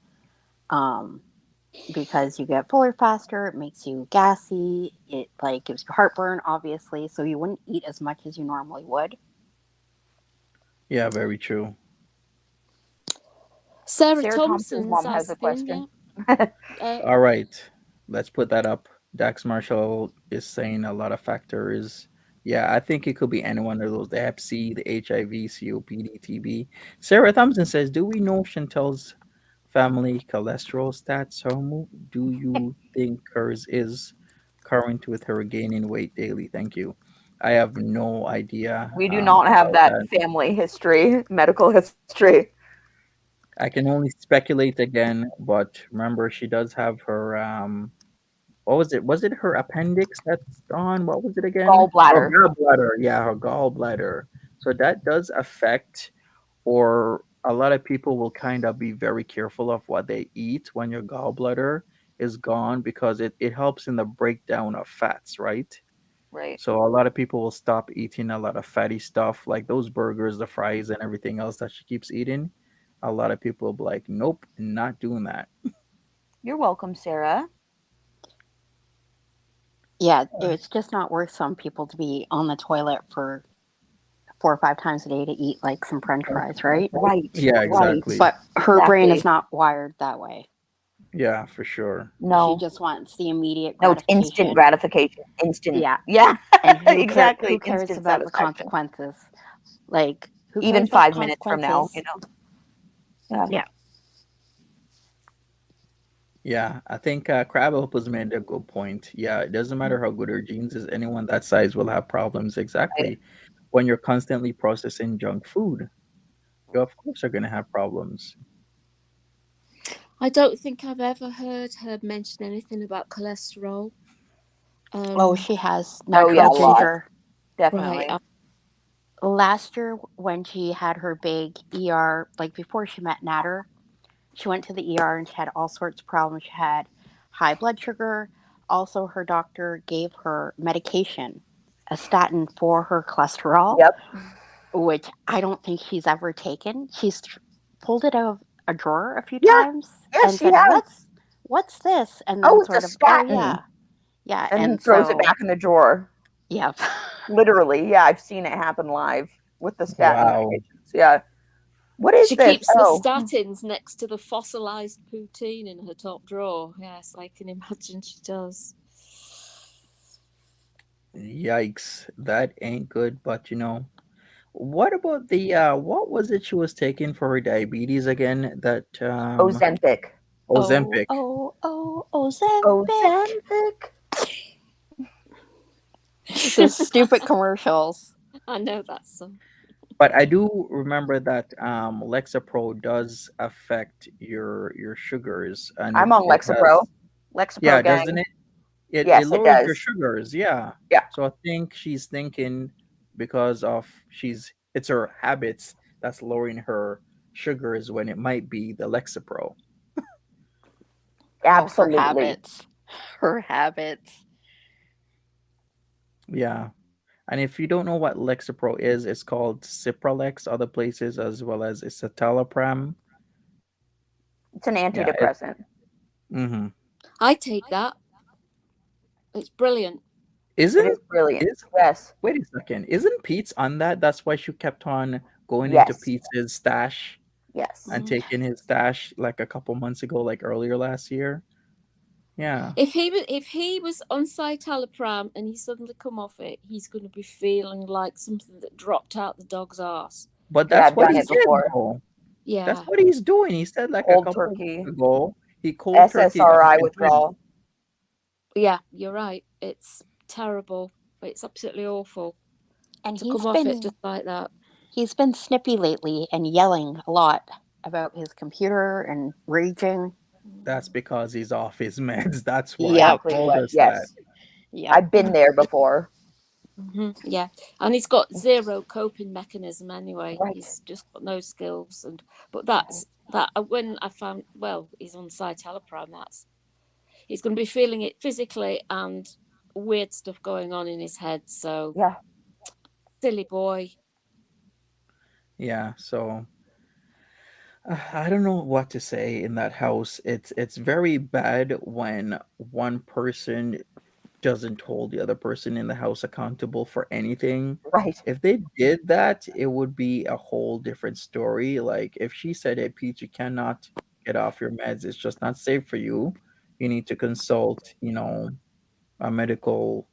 Speaker 4: Um, because you get fuller faster. It makes you gassy. It like gives you heartburn, obviously. So you wouldn't eat as much as you normally would.
Speaker 1: Yeah, very true.
Speaker 2: Sarah
Speaker 3: Sarah Thompson's
Speaker 2: Thompson's
Speaker 3: mom has a
Speaker 2: asking,
Speaker 3: question.
Speaker 2: yeah.
Speaker 1: All right, let's put that up. Dax Marshall is saying a lot of factors. Yeah, I think it could be any one of those: the Hep C, the HIV, COPD, TB. Sarah Thompson says, "Do we know Chantal's family cholesterol stats? Do you think hers is current with her gaining weight daily? Thank you. I have no idea
Speaker 3: We do not have
Speaker 1: about
Speaker 3: that
Speaker 1: that.
Speaker 3: family history, medical history.
Speaker 1: I can only speculate again, but remember, she does have her what was it? Was it her appendix that's gone? What was it again? Oh,
Speaker 3: Gallbladder.
Speaker 1: gallbladder. Yeah, her gallbladder. So that does affect, or a lot of people will kind of be very careful of what they eat when your gallbladder is gone because it helps in the breakdown of fats, right?
Speaker 3: Right.
Speaker 1: So a lot of people will stop eating a lot of fatty stuff like those burgers, the fries, and everything else that she keeps eating. A lot of people will be like, nope, not doing that.
Speaker 3: You're welcome, Sarah.
Speaker 4: Yeah, it's just not worth some people to be on the toilet for 4 or 5 times a day to eat like some French fries, right?
Speaker 3: Right.
Speaker 1: Yeah,
Speaker 3: Right.
Speaker 1: exactly.
Speaker 4: But her brain is
Speaker 3: Exactly.
Speaker 4: not wired that way.
Speaker 1: Yeah, for sure.
Speaker 4: She
Speaker 3: No.
Speaker 4: just wants the immediate
Speaker 3: No, it's instant
Speaker 4: gratification.
Speaker 3: gratification. Instant.
Speaker 4: Yeah.
Speaker 3: Yeah.
Speaker 4: And
Speaker 3: Exactly.
Speaker 4: who cares
Speaker 3: Instant
Speaker 4: about the
Speaker 3: satisfaction.
Speaker 4: consequences? Like, who
Speaker 3: Even
Speaker 4: cares about the
Speaker 3: 5 minutes from now,
Speaker 4: consequences?
Speaker 3: Yeah.
Speaker 4: Yeah.
Speaker 1: Yeah, I think Crab has made a good point. Yeah, it doesn't matter how good her genes is, anyone that size will have problems.
Speaker 3: Right.
Speaker 1: Exactly. When you're constantly processing junk food, you of course are going to have problems.
Speaker 2: I don't think I've ever heard her mention anything about cholesterol.
Speaker 4: Oh, she has
Speaker 3: Oh, yeah,
Speaker 4: natural
Speaker 3: a lot.
Speaker 4: ginger.
Speaker 3: Definitely.
Speaker 2: Right.
Speaker 4: Last year, when she had her big ER, like before she met Nader, she went to the ER and she had all sorts of problems. She had high blood sugar. Also, her doctor gave her medication, a statin for her cholesterol,
Speaker 3: Yep.
Speaker 4: which I don't think she's ever taken. She's pulled it out of a drawer a few
Speaker 3: Yeah.
Speaker 4: times
Speaker 3: Yeah,
Speaker 4: and
Speaker 3: she
Speaker 4: said,
Speaker 3: has.
Speaker 4: What's this? And
Speaker 3: Oh,
Speaker 4: then
Speaker 3: it's a
Speaker 4: sort of, oh,
Speaker 3: statin.
Speaker 4: yeah. Yeah.
Speaker 3: And
Speaker 4: And
Speaker 3: throws it
Speaker 4: so,
Speaker 3: back in the drawer.
Speaker 4: yeah.
Speaker 3: Literally. Yeah, I've seen it happen live with the statin
Speaker 1: Wow.
Speaker 3: medications. Yeah. What is
Speaker 2: She
Speaker 3: this?
Speaker 2: keeps the
Speaker 3: Oh,
Speaker 2: statins next to the fossilized poutine in her top drawer. Yes, I can imagine she does.
Speaker 1: Yikes. That ain't good, but what about the what was it she was taking for her diabetes again? That
Speaker 3: Ozempic.
Speaker 1: Ozempic.
Speaker 4: Ozempic.
Speaker 3: Ozempic.
Speaker 4: The stupid commercials.
Speaker 2: I know that song.
Speaker 1: But I do remember that Lexapro does affect your sugars, and
Speaker 3: I'm on
Speaker 1: it
Speaker 3: Lexapro.
Speaker 1: has, yeah,
Speaker 3: Lexapro
Speaker 1: doesn't
Speaker 3: gang.
Speaker 1: it? It
Speaker 3: Yes, it
Speaker 1: lowers your
Speaker 3: does.
Speaker 1: sugars, yeah.
Speaker 3: Yeah.
Speaker 1: So I think she's thinking because of it's her habits that's lowering her sugars when it might be the Lexapro.
Speaker 4: Oh, her
Speaker 3: Absolutely.
Speaker 4: habits. Her habits.
Speaker 1: Yeah. And if you don't know what Lexapro is, it's called Cipralex other places as well as escitalopram.
Speaker 3: It's an
Speaker 1: Yeah, it
Speaker 3: antidepressant.
Speaker 1: mhm.
Speaker 2: I take that. It's brilliant.
Speaker 3: It is
Speaker 1: Isn't
Speaker 3: brilliant.
Speaker 1: is
Speaker 3: Yes.
Speaker 1: wait a second. Isn't Pete's on that? That's why she kept on going into
Speaker 3: Yes.
Speaker 1: Pete's stash
Speaker 3: Yes.
Speaker 1: and taking his stash like a couple months ago, like earlier last year. Yeah.
Speaker 2: If he was on citalopram and he suddenly come off it, he's going to be feeling like something that dropped out the dog's ass.
Speaker 1: But
Speaker 3: Yeah,
Speaker 1: that's
Speaker 3: I've
Speaker 1: what
Speaker 3: done
Speaker 1: he
Speaker 3: it
Speaker 1: did
Speaker 3: before.
Speaker 1: though. That's
Speaker 2: Yeah,
Speaker 1: what he's doing. He said like a
Speaker 3: Cold
Speaker 1: couple
Speaker 3: turkey.
Speaker 1: weeks ago, he cold turkeyed up
Speaker 3: SSRI
Speaker 1: his meds.
Speaker 3: withdrawal.
Speaker 2: yeah, you're right. It's terrible. It's absolutely awful
Speaker 4: And
Speaker 2: to come off it just like that.
Speaker 4: he's been snippy lately and yelling a lot about his computer and raging.
Speaker 1: That's because he's off his meds. That's why he
Speaker 4: Yep.
Speaker 3: Exactly
Speaker 1: told
Speaker 3: what.
Speaker 1: us that.
Speaker 3: Yes.
Speaker 4: Yep.
Speaker 3: I've been there before.
Speaker 2: Yeah, and he's got zero coping mechanism anyway.
Speaker 3: Right.
Speaker 2: He's just got no skills, but that's that. When I found, well, he's on citalopram. He's going to be feeling it physically and weird stuff going on in his head. So
Speaker 3: Yeah.
Speaker 2: silly boy.
Speaker 1: Yeah, so I don't know what to say in that house. It's very bad when one person doesn't hold the other person in the house accountable for anything.
Speaker 3: Right.
Speaker 1: If they did that, it would be a whole different story. Like if she said, "Hey, Pete, you cannot get off your meds. It's just not safe for you. You need to consult, a medical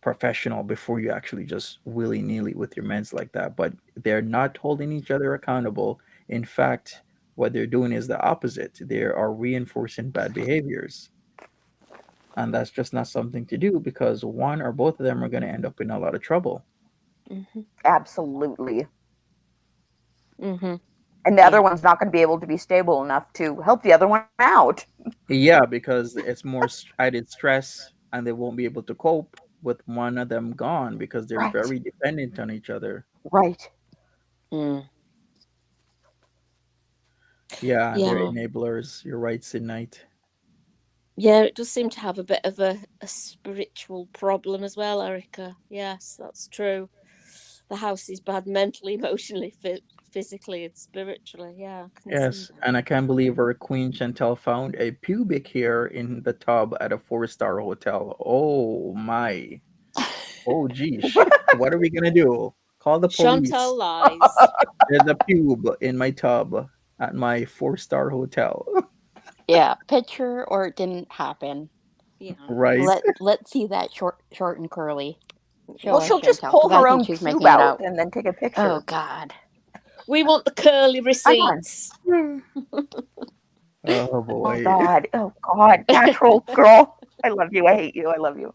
Speaker 1: professional before you actually just willy-nilly with your meds like that." But they're not holding each other accountable. In fact, what they're doing is the opposite. They are reinforcing bad behaviors. And that's just not something to do because one or both of them are going to end up in a lot of trouble.
Speaker 2: Mm-hmm.
Speaker 3: Absolutely.
Speaker 2: Mm-hmm.
Speaker 3: And the other
Speaker 2: Yeah.
Speaker 3: one's not going to be able to be stable enough to help the other one out.
Speaker 1: Yeah, because it's more added stress and they won't be able to cope with one of them gone because they're
Speaker 3: Right.
Speaker 1: very dependent on each other.
Speaker 3: Right.
Speaker 2: Mm.
Speaker 1: Yeah, they're
Speaker 2: Yeah.
Speaker 1: enablers. You're right, Sidnight.
Speaker 2: Yeah, it does seem to have a bit of a spiritual problem as well, Erica. Yes, that's true. The house is bad mentally, emotionally, physically, and spiritually. Yeah, I can see
Speaker 1: Yes, and I can't believe our Queen Chantal found a pubic hair in the tub at a four-star hotel. Oh my. Oh geez. What are we gonna do? Call the police.
Speaker 2: Chantal lies.
Speaker 1: There's a pube in my tub at my four-star hotel.
Speaker 4: Yeah, picture or it didn't happen.
Speaker 2: Yeah.
Speaker 1: Right?
Speaker 4: Let's see that short and curly. Show
Speaker 3: Well,
Speaker 2: Yeah.
Speaker 4: us,
Speaker 3: she'll just
Speaker 4: Chantel,
Speaker 3: pull
Speaker 4: because I
Speaker 3: her
Speaker 4: think
Speaker 3: own
Speaker 4: she's
Speaker 3: pube
Speaker 4: making it
Speaker 3: out
Speaker 4: up.
Speaker 3: and then take a
Speaker 4: Oh
Speaker 3: picture.
Speaker 4: God.
Speaker 2: We want the curly
Speaker 3: Come on.
Speaker 2: receipts.
Speaker 1: Oh
Speaker 3: Oh
Speaker 1: boy.
Speaker 3: God. Oh God. Natural girl. I love you. I hate you. I love you.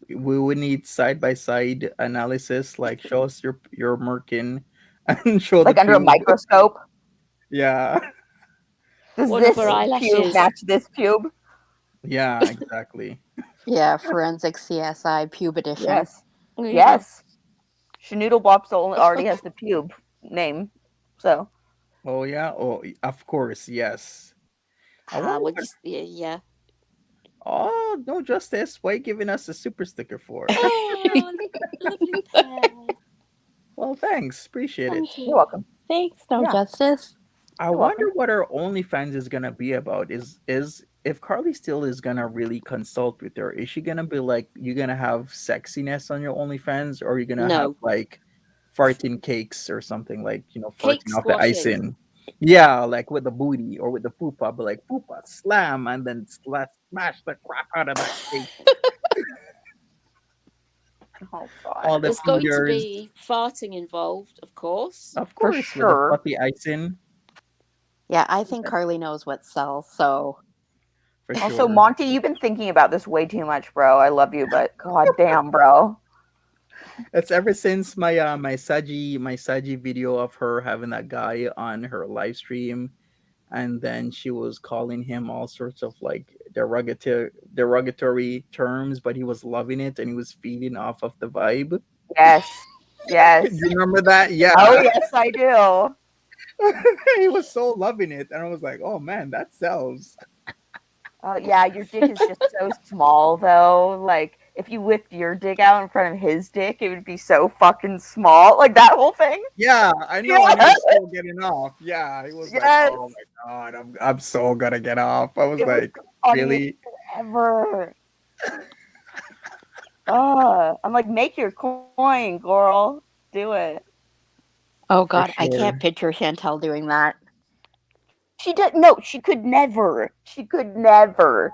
Speaker 1: We would need side by side analysis, like show us your merkin and show the
Speaker 3: Like under a
Speaker 1: pube.
Speaker 3: microscope.
Speaker 1: Yeah.
Speaker 3: Does
Speaker 2: One of her
Speaker 3: this
Speaker 1: Oh,
Speaker 3: pube
Speaker 2: eyelashes.
Speaker 3: match this pube?
Speaker 1: yeah, exactly.
Speaker 4: Yeah, forensic CSI pube edition.
Speaker 3: Yes.
Speaker 2: Yeah.
Speaker 3: Yes. Schnoodle Bops already has the pube name. So
Speaker 1: Oh yeah. Oh, of course, yes. I
Speaker 2: Ah,
Speaker 1: wonder
Speaker 2: well,
Speaker 1: what.
Speaker 2: just yeah.
Speaker 1: Oh, no justice. Why you giving us a super sticker for?
Speaker 2: Oh, lovely pair.
Speaker 1: Well, thanks. Appreciate it.
Speaker 2: Thank
Speaker 3: you're
Speaker 2: you.
Speaker 3: welcome.
Speaker 4: Thanks, no
Speaker 3: Yeah,
Speaker 4: justice.
Speaker 1: I
Speaker 3: you're
Speaker 1: wonder
Speaker 3: welcome.
Speaker 1: what our OnlyFans is gonna be about. Is if Karlee Steel is gonna really consult with her, is she gonna be like, you're gonna have sexiness on your OnlyFans, or you're gonna have
Speaker 2: No,
Speaker 1: like farting cakes or something like
Speaker 2: cake
Speaker 1: farting off the
Speaker 2: squashing.
Speaker 1: icing? Yeah, like with the booty or with the poopa, but like poopa slam and then smash the crap out of that cake.
Speaker 3: Oh
Speaker 1: All
Speaker 3: God.
Speaker 1: the
Speaker 2: There's going to
Speaker 1: fingers,
Speaker 2: be farting involved, of course.
Speaker 1: of
Speaker 3: For
Speaker 1: course, with the
Speaker 3: sure.
Speaker 1: fluffy icing
Speaker 4: Yeah, I think Carly knows what sells, so
Speaker 1: for
Speaker 3: Also,
Speaker 1: sure.
Speaker 3: Monty, you've been thinking about this way too much, bro. I love you, but god damn, bro.
Speaker 1: It's ever since my Saji video of her having that guy on her live stream, and then she was calling him all sorts of like derogatory terms, but he was loving it and he was feeding off of the vibe.
Speaker 3: Yes.
Speaker 1: Do
Speaker 3: Yes.
Speaker 1: you remember that?
Speaker 3: Oh
Speaker 1: Yeah.
Speaker 3: yes, I do.
Speaker 1: He was so loving it, and I was like, "Oh man, that sells."
Speaker 3: Yeah, your dick is just so small, though. Like, if you whipped your dick out in front of his dick, it would be so fucking small. Like that whole thing.
Speaker 1: Yeah, I know, and he
Speaker 3: Yes.
Speaker 1: was still getting off. Yeah, he was like,
Speaker 3: Yes.
Speaker 1: "Oh my god, I'm so gonna get off." I was
Speaker 3: It was
Speaker 1: like,
Speaker 3: the funniest
Speaker 1: "Really?"
Speaker 3: ever. I'm like, make your coin, girl. Do it.
Speaker 4: oh
Speaker 1: For
Speaker 4: God, I can't
Speaker 1: sure.
Speaker 4: picture Chantel doing that.
Speaker 3: She did no, she could never. She could never.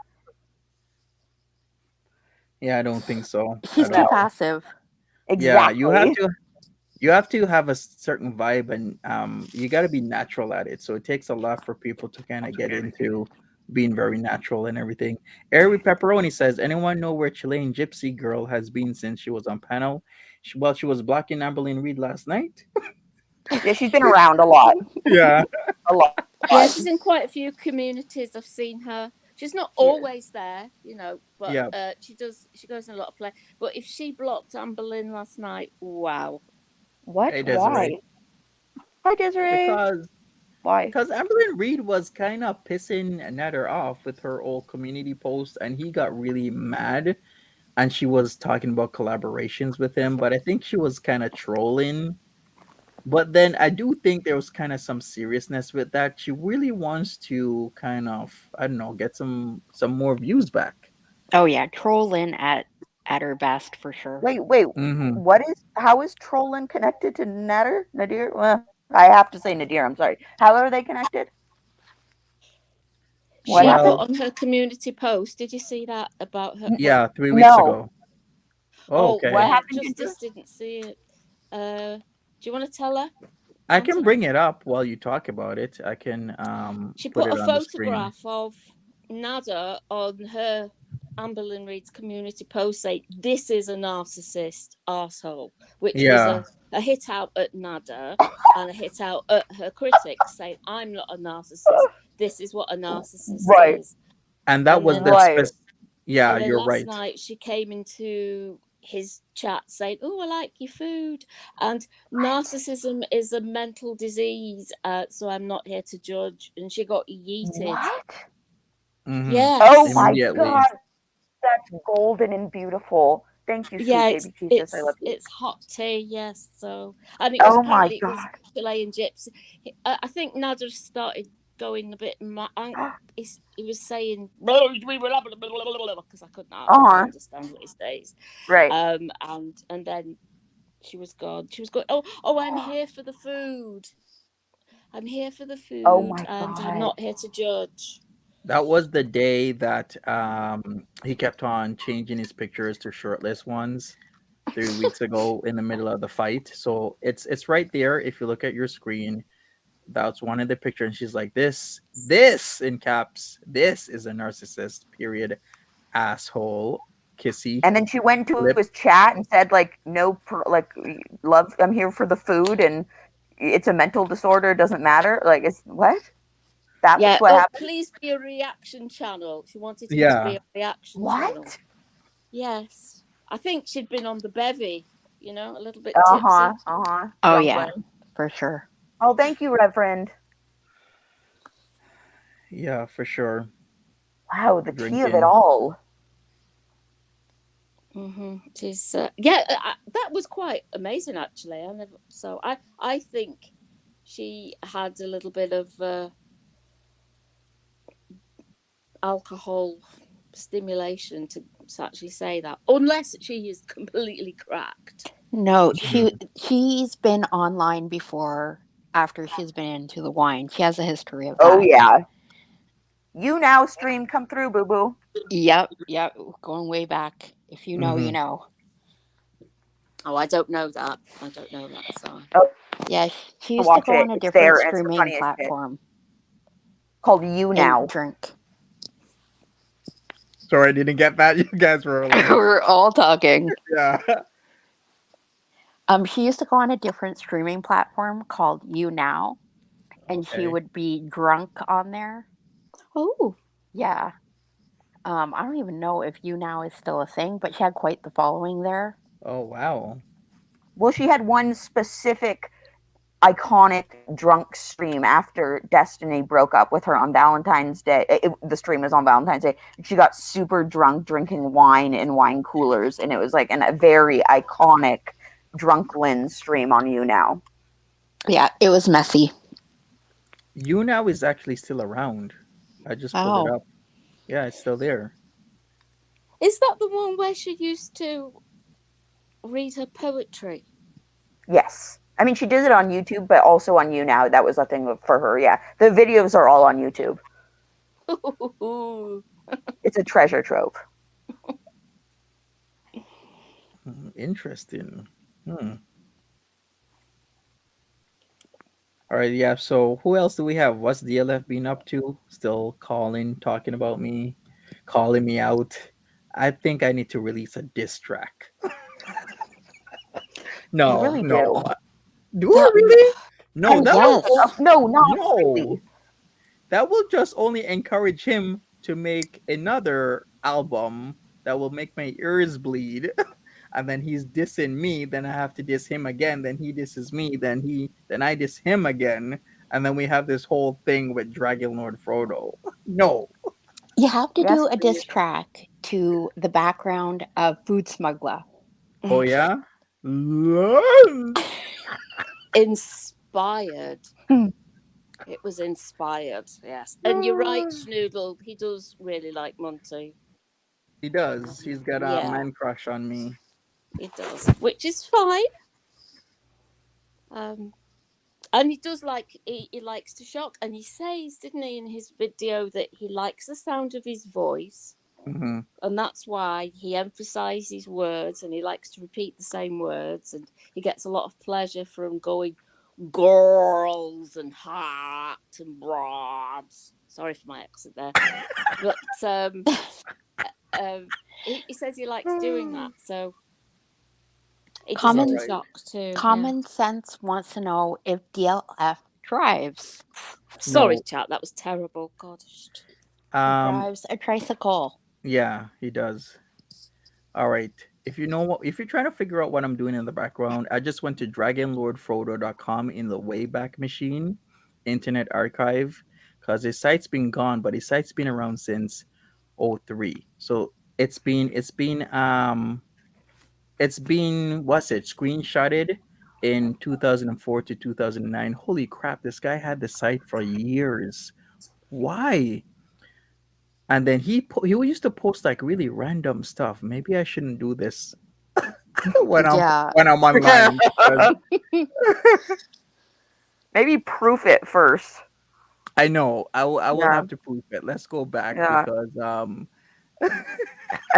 Speaker 1: Yeah, I don't think so
Speaker 4: She's
Speaker 1: at
Speaker 4: too
Speaker 3: No.
Speaker 1: all.
Speaker 4: passive.
Speaker 1: Yeah,
Speaker 3: Exactly.
Speaker 1: you have to have a certain vibe, and you got to be natural at it. So it takes a lot for people to kind of get into being very natural and everything. Airy Pepperoni says, anyone know where Chilean Gypsy Girl has been since she was on panel? She was blocking Amberlyn Reed last night.
Speaker 3: Yeah, she's been around a lot.
Speaker 1: Yeah.
Speaker 3: A lot.
Speaker 2: Yeah, she's in quite a few communities. I've seen her. She's not
Speaker 3: She is.
Speaker 2: always there, but
Speaker 1: Yeah.
Speaker 2: she does. She goes in a lot of play. But if she blocked Anne Boleyn last night, wow.
Speaker 3: What?
Speaker 1: Hey,
Speaker 3: Why?
Speaker 1: Desiree.
Speaker 3: Hi, Desiree.
Speaker 1: Because
Speaker 3: Why?
Speaker 1: because Amberlyn Reed was kind of pissing Nader off with her old community post, and he got really mad. And she was talking about collaborations with him, but I think she was kind of trolling But then I do think there was kind of some seriousness with that. She really wants to kind of, I don't know, get some more views back.
Speaker 4: Oh yeah, trolling at her best for sure.
Speaker 3: Wait,
Speaker 1: Mm-hmm.
Speaker 3: how is Trollen connected to Nadir? Well, I have to say Nadir, I'm sorry. How are they connected? What
Speaker 2: She put
Speaker 3: happened?
Speaker 1: Well,
Speaker 2: on her community post. Did you see that about her?
Speaker 1: yeah, 3 weeks
Speaker 3: No.
Speaker 1: ago. Oh,
Speaker 2: Oh,
Speaker 3: What
Speaker 1: okay.
Speaker 3: happened, Ginger?
Speaker 2: Justice didn't see it. Do you want to tell her,
Speaker 1: I can
Speaker 2: Chantal?
Speaker 1: bring it up while you talk about it. I can
Speaker 2: She
Speaker 1: put
Speaker 2: put a
Speaker 1: it on the screen.
Speaker 2: photograph of Nader on her Amber Lynn Reid's community post saying, "This is a narcissist arsehole," which was
Speaker 1: Yeah,
Speaker 2: a hit out at Nader and a hit out at her critics, saying, "I'm not a narcissist. This is what a narcissist
Speaker 3: Right,
Speaker 2: is."
Speaker 1: and that
Speaker 2: And
Speaker 1: was
Speaker 2: then
Speaker 1: the
Speaker 3: right.
Speaker 1: Yeah,
Speaker 2: and then
Speaker 1: you're
Speaker 2: last
Speaker 1: right.
Speaker 2: night she came into his chat saying, "Oh, I like your food," and narcissism is a mental disease, so I'm not here to judge. And she got yeeted.
Speaker 3: What?
Speaker 1: Mm-hmm.
Speaker 3: Oh
Speaker 2: Yes,
Speaker 3: my
Speaker 1: Immediately.
Speaker 3: god, that's golden and beautiful. Thank you,
Speaker 2: yeah,
Speaker 3: sweet baby Jesus. I love you.
Speaker 2: it's hot tea. Yes, so and it was
Speaker 3: Oh my
Speaker 2: apparently it was
Speaker 3: god.
Speaker 2: Chilean gypsy. I think Nader started going a bit. He was saying because I couldn't
Speaker 3: Uh-huh.
Speaker 2: understand what he says.
Speaker 3: Right.
Speaker 2: And then she was gone. She was going, oh, I'm here for the food. I'm here for the
Speaker 3: Oh
Speaker 2: food,
Speaker 3: my
Speaker 2: and I'm
Speaker 3: god.
Speaker 2: not here to judge.
Speaker 1: That was the day that he kept on changing his pictures to shirtless ones 3 weeks ago in the middle of the fight. So it's right there. If you look at your screen, that's one of the pictures. And she's like, this in caps, this is a narcissist, period, asshole, kissy
Speaker 3: And then she went to
Speaker 1: lip.
Speaker 3: his chat and said like like love, I'm here for the food and it's a mental disorder, doesn't matter. Like it's what? That was
Speaker 2: Yeah.
Speaker 3: what
Speaker 2: Oh,
Speaker 3: happened?
Speaker 2: please be a reaction channel. She wanted him to be
Speaker 1: Yeah.
Speaker 2: a reaction channel.
Speaker 3: What?
Speaker 2: Yes. I think she'd been on the bevy, a little bit
Speaker 3: Uh-huh.
Speaker 2: tipsy.
Speaker 3: Uh-huh.
Speaker 4: Oh
Speaker 3: Drunk
Speaker 4: yeah,
Speaker 3: way.
Speaker 4: for sure.
Speaker 3: Oh, thank you, Reverend.
Speaker 1: Yeah, for sure.
Speaker 3: Wow, the tea of it
Speaker 1: Drinking.
Speaker 3: all.
Speaker 2: She's that was quite amazing actually. I think she had a little bit of alcohol stimulation to actually say that, unless she is completely cracked.
Speaker 4: No,
Speaker 1: Mhm.
Speaker 4: she's been online before after she's been into the wine. She has a history of
Speaker 3: Oh
Speaker 4: that.
Speaker 3: yeah. YouNow stream come through, boo boo.
Speaker 4: Yep, going way back. If you know, you
Speaker 1: Mhm.
Speaker 4: know.
Speaker 2: Oh, I don't know that. I don't know that. So
Speaker 3: Oh,
Speaker 4: Yeah, she used to
Speaker 3: watch
Speaker 4: go
Speaker 3: it.
Speaker 4: on a
Speaker 3: It's
Speaker 4: different
Speaker 3: there and it's the
Speaker 4: streaming
Speaker 3: funniest shit.
Speaker 4: platform
Speaker 3: Called
Speaker 4: and
Speaker 3: YouNow.
Speaker 4: drink.
Speaker 1: Sorry, I didn't get that. You guys were like,
Speaker 4: We're all talking.
Speaker 1: yeah.
Speaker 4: She used to go on a different streaming platform called YouNow, and she
Speaker 1: Okay.
Speaker 4: would be drunk on there.
Speaker 2: oh,
Speaker 4: Yeah. I don't even know if YouNow is still a thing, but she had quite the following there.
Speaker 1: Oh wow.
Speaker 3: Well, she had one specific iconic drunk stream after Destiny broke up with her on Valentine's Day. The stream was on Valentine's Day. She got super drunk drinking wine in wine coolers, and it was like a very iconic drunk Lynn stream on YouNow.
Speaker 4: Yeah, it was messy.
Speaker 1: YouNow is actually still around. I just pulled it
Speaker 4: Oh,
Speaker 1: up. Yeah, it's still there.
Speaker 2: is that the one where she used to read her poetry?
Speaker 3: Yes. I mean, she did it on YouTube, but also on YouNow. That was a thing for her. Yeah. The videos are all on YouTube. It's a treasure trove.
Speaker 1: Interesting. All right, yeah. So who else do we have? What's DLF been up to? Still calling, talking about me, calling me out. I think I need to release a diss track.
Speaker 3: You
Speaker 1: No,
Speaker 3: really
Speaker 1: no.
Speaker 3: do.
Speaker 1: Do I
Speaker 4: that,
Speaker 1: really? No,
Speaker 3: And
Speaker 1: that will
Speaker 4: yes.
Speaker 3: no, not
Speaker 1: no.
Speaker 3: really.
Speaker 1: That will just only encourage him to make another album that will make my ears bleed. And then he's dissing me, then I have to diss him again, then he disses me, then I diss him again, and then we have this whole thing with Dragon Lord Frodo. No.
Speaker 4: You have to
Speaker 3: Yes,
Speaker 4: do a diss
Speaker 3: please.
Speaker 4: track to the background of Food Smuggler.
Speaker 1: Oh yeah? Lol.
Speaker 2: Inspired.
Speaker 3: Hmm.
Speaker 2: It was inspired, yes. And you're right, Schnoodle. He does really like Monty.
Speaker 1: He does. He's got a
Speaker 2: Yeah,
Speaker 1: man crush on me.
Speaker 2: he does, which is fine. Um, and he does like he likes to shock, and he says, didn't he, in his video that he likes the sound of his voice,
Speaker 1: Hmm.
Speaker 2: and that's why he emphasizes words, and he likes to repeat the same words, and he gets a lot of pleasure from going girls and hot and broads. Sorry for my accent there, but he says he likes doing that, so he does
Speaker 1: All
Speaker 2: it to
Speaker 4: Common
Speaker 1: right.
Speaker 2: shock too. Yeah.
Speaker 4: Common Sense wants to know if DLF drives.
Speaker 2: Sorry,
Speaker 1: No.
Speaker 2: chat. That was terrible. God.
Speaker 4: He
Speaker 1: Um.
Speaker 4: drives a tricycle.
Speaker 1: Yeah, he does. All right. If you know what, if you're trying to figure out what I'm doing in the background, I just went to dragonlordfrodo.com in the Wayback Machine Internet Archive because his site's been gone, but his site's been around since '03. So it's been what's it screenshotted in 2004 to 2009. Holy crap, this guy had the site for years. Why? And then he used to post like really random stuff. Maybe I shouldn't do this when I'm
Speaker 4: Yeah.
Speaker 1: when I'm online because
Speaker 3: Maybe proof it first.
Speaker 1: I know I will
Speaker 3: Yeah,
Speaker 1: have to prove it. Let's go back
Speaker 3: yeah.
Speaker 1: because
Speaker 3: And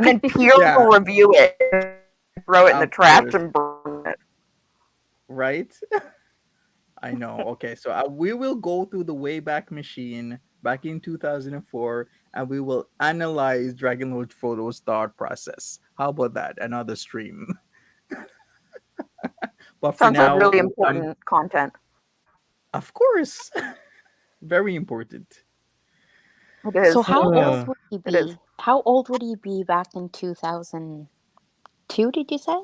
Speaker 3: then peer
Speaker 1: yeah,
Speaker 3: review it, throw it in the
Speaker 1: of
Speaker 3: trash
Speaker 1: course,
Speaker 3: and burn it.
Speaker 1: right? I know. Okay, so we will go through the Wayback Machine back in 2004 and we will analyze Dragon Lord Photo's thought process. How about that? Another stream. But for
Speaker 3: Sounds like
Speaker 1: now,
Speaker 3: really
Speaker 1: I'm
Speaker 3: important content.
Speaker 1: of course very important.
Speaker 3: It
Speaker 4: So
Speaker 3: is.
Speaker 4: how old
Speaker 1: Uh,
Speaker 4: would he
Speaker 3: It is.
Speaker 4: be? How old would he be back in 2002, did you say?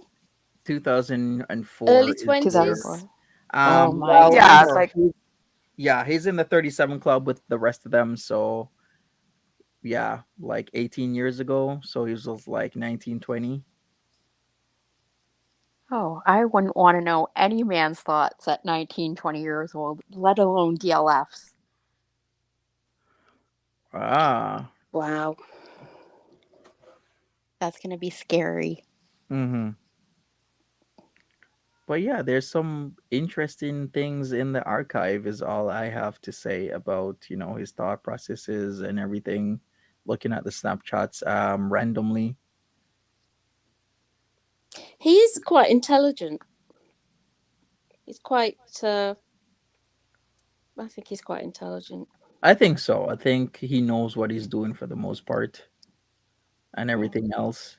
Speaker 1: 2004
Speaker 2: Early
Speaker 1: is the year.
Speaker 2: 20s.
Speaker 4: 2004. Oh my
Speaker 1: Well,
Speaker 3: Yeah, it's
Speaker 4: goodness.
Speaker 3: like
Speaker 1: yeah, he's in the 37 club with the rest of them. So yeah, like 18 years ago. So he was like 19, 20.
Speaker 4: Oh, I wouldn't want to know any man's thoughts at 19, 20 years old, let alone DLF's.
Speaker 1: Ah.
Speaker 2: Wow.
Speaker 4: That's going to be scary.
Speaker 1: Mm-hmm. But yeah, there's some interesting things in the archive is all I have to say about, his thought processes and everything. Looking at the Snapchats randomly.
Speaker 2: He is quite intelligent. He's quite. I think he's quite intelligent.
Speaker 1: I think so. I think he knows what he's doing for the most part and
Speaker 2: Mm.
Speaker 1: everything else.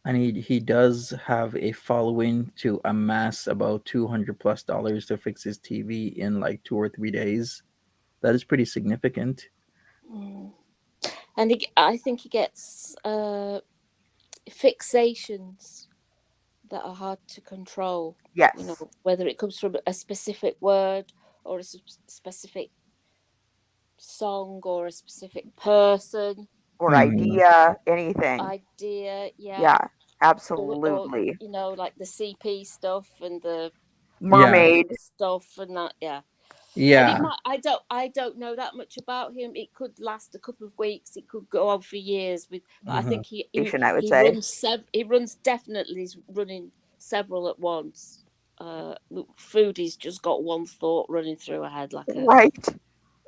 Speaker 1: And he does have a following to amass about $200+ to fix his TV in like 2 or 3 days. That is pretty significant.
Speaker 2: Mm. And I think he gets fixations that are hard to control. You
Speaker 3: yes,
Speaker 2: know, whether it comes from a specific word or a specific song or a specific person,
Speaker 3: or
Speaker 1: Mhm.
Speaker 3: idea, anything.
Speaker 2: idea, yeah,
Speaker 3: Yeah,
Speaker 2: or
Speaker 3: absolutely.
Speaker 2: like the CP stuff and the
Speaker 1: Yeah,
Speaker 3: Mermaid.
Speaker 2: stuff and that, yeah. And it
Speaker 1: yeah,
Speaker 2: might, I don't know that much about him. It could last a couple of weeks. It could go on for years. But I
Speaker 1: uh
Speaker 2: think he
Speaker 3: I would
Speaker 2: he
Speaker 3: say.
Speaker 2: runs he runs definitely. He's running several at once. Foodie's just got one thought running through her head like
Speaker 3: Right.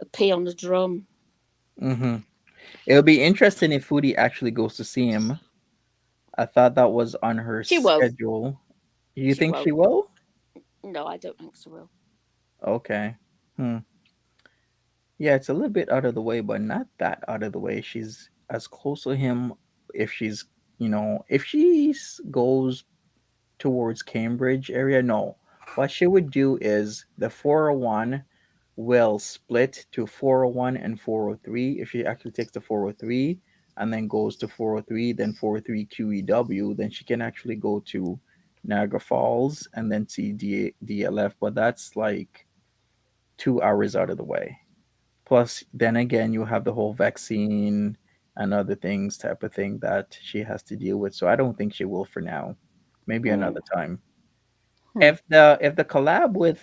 Speaker 2: a pea on a drum.
Speaker 1: hmm It'll be interesting if Foodie actually goes to see him. I thought that was on her
Speaker 2: She won't.
Speaker 1: schedule. You
Speaker 2: She
Speaker 1: think she
Speaker 2: won't.
Speaker 1: will?
Speaker 2: No, I don't think she will.
Speaker 1: Okay. Hmm. Yeah, it's a little bit out of the way, but not that out of the way. She's as close to him if if she goes towards Cambridge area. No, what she would do is the 401 will split to 401 and 403. If she actually takes the 403 and then goes to 403, then 403 QEW, then she can actually go to Niagara Falls and then see DLF. But that's like 2 hours out of the way. Plus, then again, you have the whole vaccine and other things type of thing that she has to deal with. So I don't think she will for now. Maybe
Speaker 2: Mm.
Speaker 1: another time. If the collab with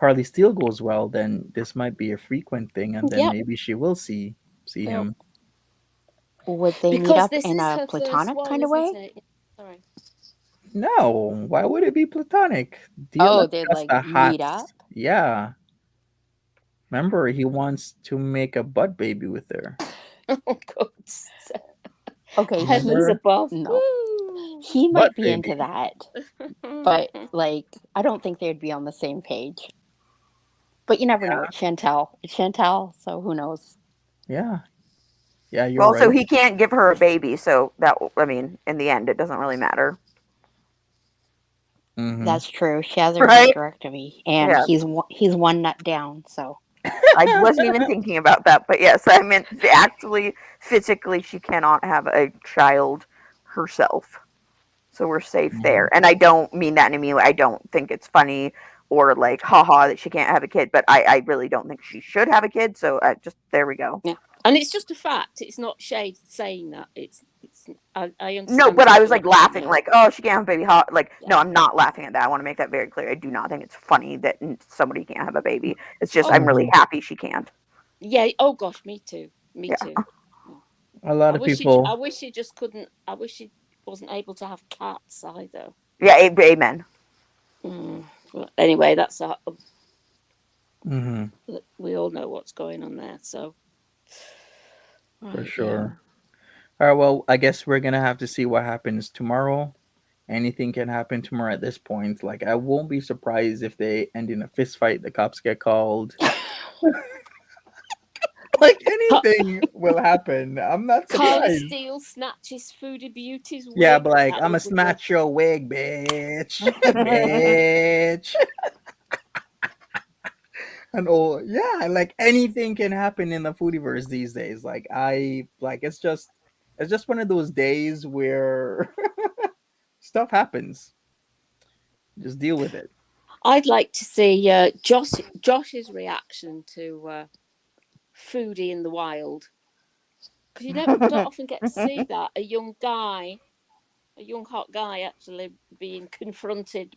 Speaker 1: Karlee Steel goes well, then this might be a frequent thing, and then
Speaker 2: Yep.
Speaker 1: maybe she will see
Speaker 2: Yep.
Speaker 1: him.
Speaker 4: Would they meet
Speaker 2: Because
Speaker 4: up
Speaker 2: this
Speaker 4: in
Speaker 2: is
Speaker 4: a
Speaker 2: her first
Speaker 4: platonic
Speaker 2: one,
Speaker 4: kind of
Speaker 2: isn't
Speaker 4: way?
Speaker 2: it? Sorry.
Speaker 1: No, why would it be platonic?
Speaker 4: Oh,
Speaker 1: Dila's
Speaker 4: they'd
Speaker 1: just
Speaker 4: like
Speaker 1: a
Speaker 4: meet
Speaker 1: hot,
Speaker 4: up?
Speaker 1: yeah. Remember, he wants to make a butt baby with her.
Speaker 2: Oh God.
Speaker 4: Okay,
Speaker 2: Heavens
Speaker 1: Remember,
Speaker 2: above.
Speaker 4: no.
Speaker 2: Woo!
Speaker 4: He
Speaker 1: butt
Speaker 4: might be into
Speaker 1: baby.
Speaker 4: that, but like, I don't think they'd be on the same page. But you never know. It's Chantal. It's Chantal, so who knows?
Speaker 1: Yeah, yeah, you're
Speaker 3: Well, so
Speaker 1: right.
Speaker 3: he can't give her a baby, so that, I mean, in the end, it doesn't really matter,
Speaker 1: Mm-hmm.
Speaker 4: That's true. She has her
Speaker 3: right?
Speaker 4: hysterectomy, and
Speaker 3: Yeah,
Speaker 4: he's one nut down. So
Speaker 3: I wasn't even thinking about that, but yes, I meant actually, physically, she cannot have a child herself, so we're safe
Speaker 1: Mhm.
Speaker 3: there. And I don't mean that in a mean way. I don't think it's funny or like, haha, that she can't have a kid, but I really don't think she should have a kid. So just there we go.
Speaker 2: Yeah, and it's just a fact. It's not shade saying that. It's. I
Speaker 3: No,
Speaker 2: understand
Speaker 3: but I
Speaker 2: what
Speaker 3: was
Speaker 2: you're
Speaker 3: like
Speaker 2: saying.
Speaker 3: laughing,
Speaker 2: Yeah,
Speaker 3: like, oh, she can't have a baby. Like,
Speaker 2: yeah.
Speaker 3: no, I'm not laughing at that. I want to make that very clear. I do not think it's funny that somebody can't have a baby. It's just
Speaker 2: Oh
Speaker 3: I'm really
Speaker 1: Mhm.
Speaker 3: happy she can't.
Speaker 2: yeah. Oh gosh, me too. Me
Speaker 3: Yeah.
Speaker 2: too.
Speaker 1: A lot
Speaker 2: I
Speaker 1: of
Speaker 2: wish she.
Speaker 1: people.
Speaker 2: I wish she just couldn't. I wish she wasn't able to have cats either.
Speaker 3: Yeah. Amen.
Speaker 2: Well, anyway, that's
Speaker 1: Hmm.
Speaker 2: we all know what's going on there. So
Speaker 1: For
Speaker 2: right, yeah.
Speaker 1: sure. All right. Well, I guess we're gonna have to see what happens tomorrow. Anything can happen tomorrow at this point. Like, I won't be surprised if they end in a fist fight. The cops get called. Like,
Speaker 2: Ca-
Speaker 1: anything will happen. I'm not
Speaker 2: Karlee
Speaker 1: surprised.
Speaker 2: Steel snatches Foodie Beauty's
Speaker 1: Yeah,
Speaker 2: wig.
Speaker 1: but like,
Speaker 2: That
Speaker 1: I'm a
Speaker 2: would be good.
Speaker 1: snatch your wig, bitch, bitch. And oh yeah, like anything can happen in the foodieverse these days. Like it's just one of those days where stuff happens. Just deal with it.
Speaker 2: I'd like to see Josh's reaction to Foodie in the wild, because don't often get to see that a young guy, a young hot guy, actually being confronted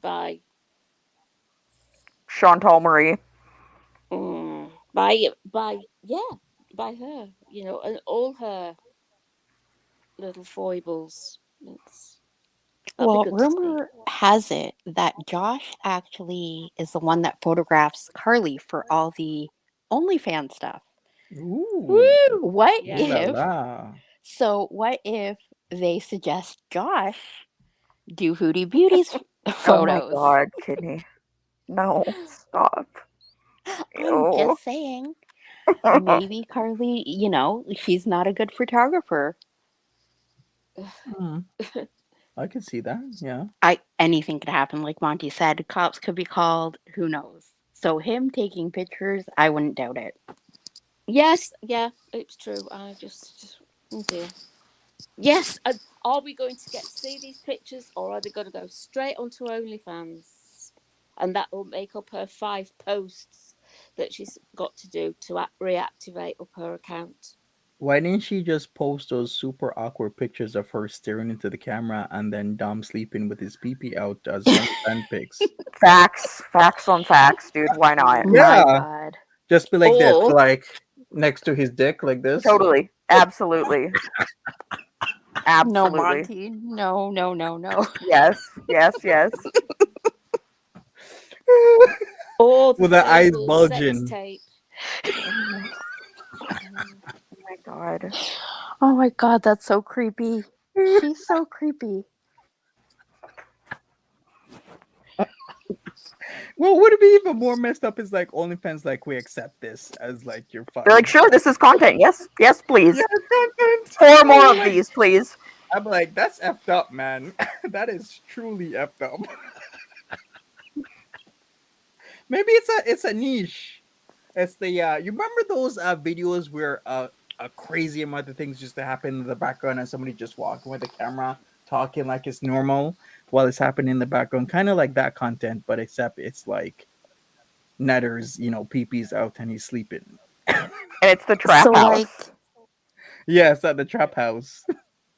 Speaker 3: Chantal Marie.
Speaker 2: by yeah, by her, and all her little foibles. That'd be
Speaker 4: well,
Speaker 2: good to see.
Speaker 4: rumor has it that Josh actually is the one that photographs Karlee for all the OnlyFans stuff.
Speaker 1: Ooh,
Speaker 2: Woo!
Speaker 4: What
Speaker 1: ooh la
Speaker 2: Yes.
Speaker 4: if?
Speaker 1: la.
Speaker 4: So what if they suggest Josh do Foodie Beauty's
Speaker 3: Oh my
Speaker 4: photos?
Speaker 3: God, Kidney. No, stop.
Speaker 4: I'm
Speaker 3: Ew.
Speaker 4: just saying. Maybe Karlee, she's not a good photographer.
Speaker 1: Hmm, I can see that. Yeah.
Speaker 4: Anything could happen, like Monty said. Cops could be called. Who knows? So him taking pictures, I wouldn't doubt it.
Speaker 2: Yes, yeah, it's true. I just oh dear. Yes, are we going to get to see these pictures, or are they going to go straight onto OnlyFans, and that will make up her 5 posts that she's got to do to reactivate up her account?
Speaker 1: Why didn't she just post those super awkward pictures of her staring into the camera and then Dom sleeping with his pee pee out as OnlyFans pics?
Speaker 3: Facts on facts, dude. Why not?
Speaker 4: My
Speaker 1: Yeah,
Speaker 4: God.
Speaker 1: just be like this,
Speaker 2: Or
Speaker 1: like next to his dick, like this.
Speaker 3: Totally. Absolutely.
Speaker 4: No,
Speaker 3: Absolutely.
Speaker 4: Monty. No, no, no, no.
Speaker 3: Yes. Yes. Yes.
Speaker 2: or the
Speaker 1: With the eyes
Speaker 2: fabled sex
Speaker 1: bulging.
Speaker 2: tape.
Speaker 3: Oh my God.
Speaker 4: Oh my God, that's so creepy. She's so creepy.
Speaker 1: Well, would it be even more messed up? Is like OnlyFans, like we accept this as like your
Speaker 3: They're like,
Speaker 1: fun.
Speaker 3: sure, this is content. Yes. Yes, please.
Speaker 1: Yeah, content.
Speaker 3: 4 more of
Speaker 1: Like,
Speaker 3: these, please.
Speaker 1: I'm like, that's effed up, man. That is truly effed up. Maybe it's a niche. It's the you remember those videos where a crazy amount of things just to happen in the background and somebody just walking with the camera talking like it's normal while it's happening in the background, kind of like that content, but except it's like Nader's, pee-pee's out and he's sleeping.
Speaker 3: And it's the trap
Speaker 4: So, like,
Speaker 3: house.
Speaker 1: Yeah, it's at the trap house.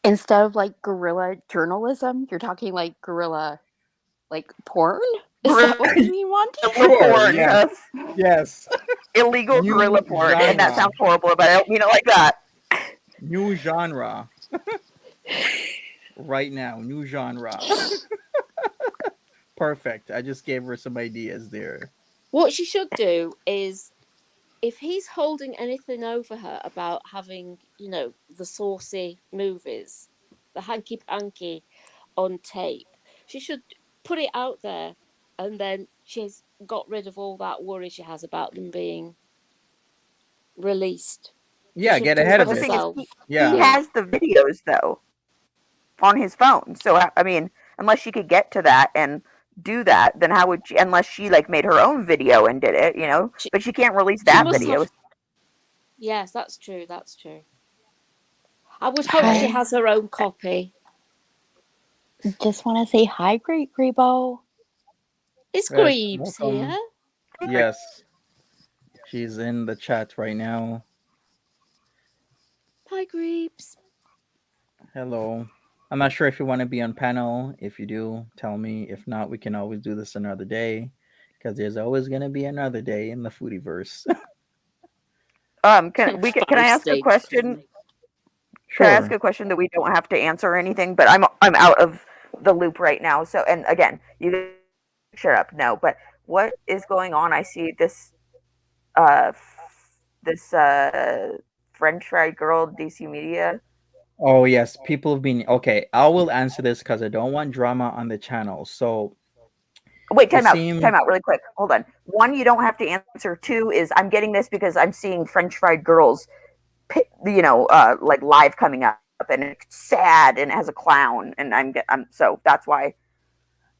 Speaker 4: instead of like guerrilla journalism, you're talking like guerrilla Like porn? Is that what you mean, Monty?
Speaker 3: Gorilla
Speaker 1: Sure,
Speaker 3: porn,
Speaker 1: yes,
Speaker 3: yes.
Speaker 1: yes.
Speaker 3: Illegal gorilla
Speaker 1: New
Speaker 3: porn. And that
Speaker 1: genre.
Speaker 3: sounds horrible, but I don't mean it like that.
Speaker 1: New genre. Right now, new genre. Perfect. I just gave her some ideas there.
Speaker 2: What she should do is, if he's holding anything over her about having, the saucy movies, the hanky panky on tape, she should put it out there, and then she's got rid of all that worry she has about them being released. She
Speaker 1: Yeah,
Speaker 2: should
Speaker 1: get
Speaker 2: do it
Speaker 1: ahead
Speaker 3: But
Speaker 1: of
Speaker 3: the
Speaker 1: it.
Speaker 3: thing is,
Speaker 2: herself.
Speaker 3: he
Speaker 1: Yeah.
Speaker 2: Yeah.
Speaker 3: has the videos, though, on his phone. So, I mean, unless she could get to that and do that, then how would she, unless she, like, made her own video and did it,
Speaker 2: She,
Speaker 3: but she can't release
Speaker 2: she
Speaker 3: that
Speaker 2: must
Speaker 3: video.
Speaker 2: have. Yes, that's true. That's true. I would hope she
Speaker 4: Hi.
Speaker 2: has her own copy.
Speaker 4: Just want to say hi, Great Grebo.
Speaker 2: Is
Speaker 1: Yes,
Speaker 2: Greebs here?
Speaker 1: welcome. Yes, she's in the chat right now.
Speaker 2: Hi, Greebs.
Speaker 1: Hello. I'm not sure if you want to be on panel. If you do, tell me. If not, we can always do this another day, because there's always going to be another day in the foodieverse.
Speaker 3: Can I
Speaker 2: Five
Speaker 3: ask a
Speaker 2: stage
Speaker 3: question? Can I ask
Speaker 1: Sure.
Speaker 3: a question that we don't have to answer or anything? But I'm out of the loop right now. So, and again, you can shut up. No, but what is going on? I see uh this French fried girl DC Media.
Speaker 1: Oh, yes. People have been. Okay, I will answer this because I don't want drama on the channel. So
Speaker 3: Wait,
Speaker 1: it
Speaker 3: time out,
Speaker 1: seems.
Speaker 3: really quick. Hold on. One, you don't have to answer. Two is I'm getting this because I'm seeing French fried girls, like live coming up, and it's sad and it has a clown, and I'm so that's why.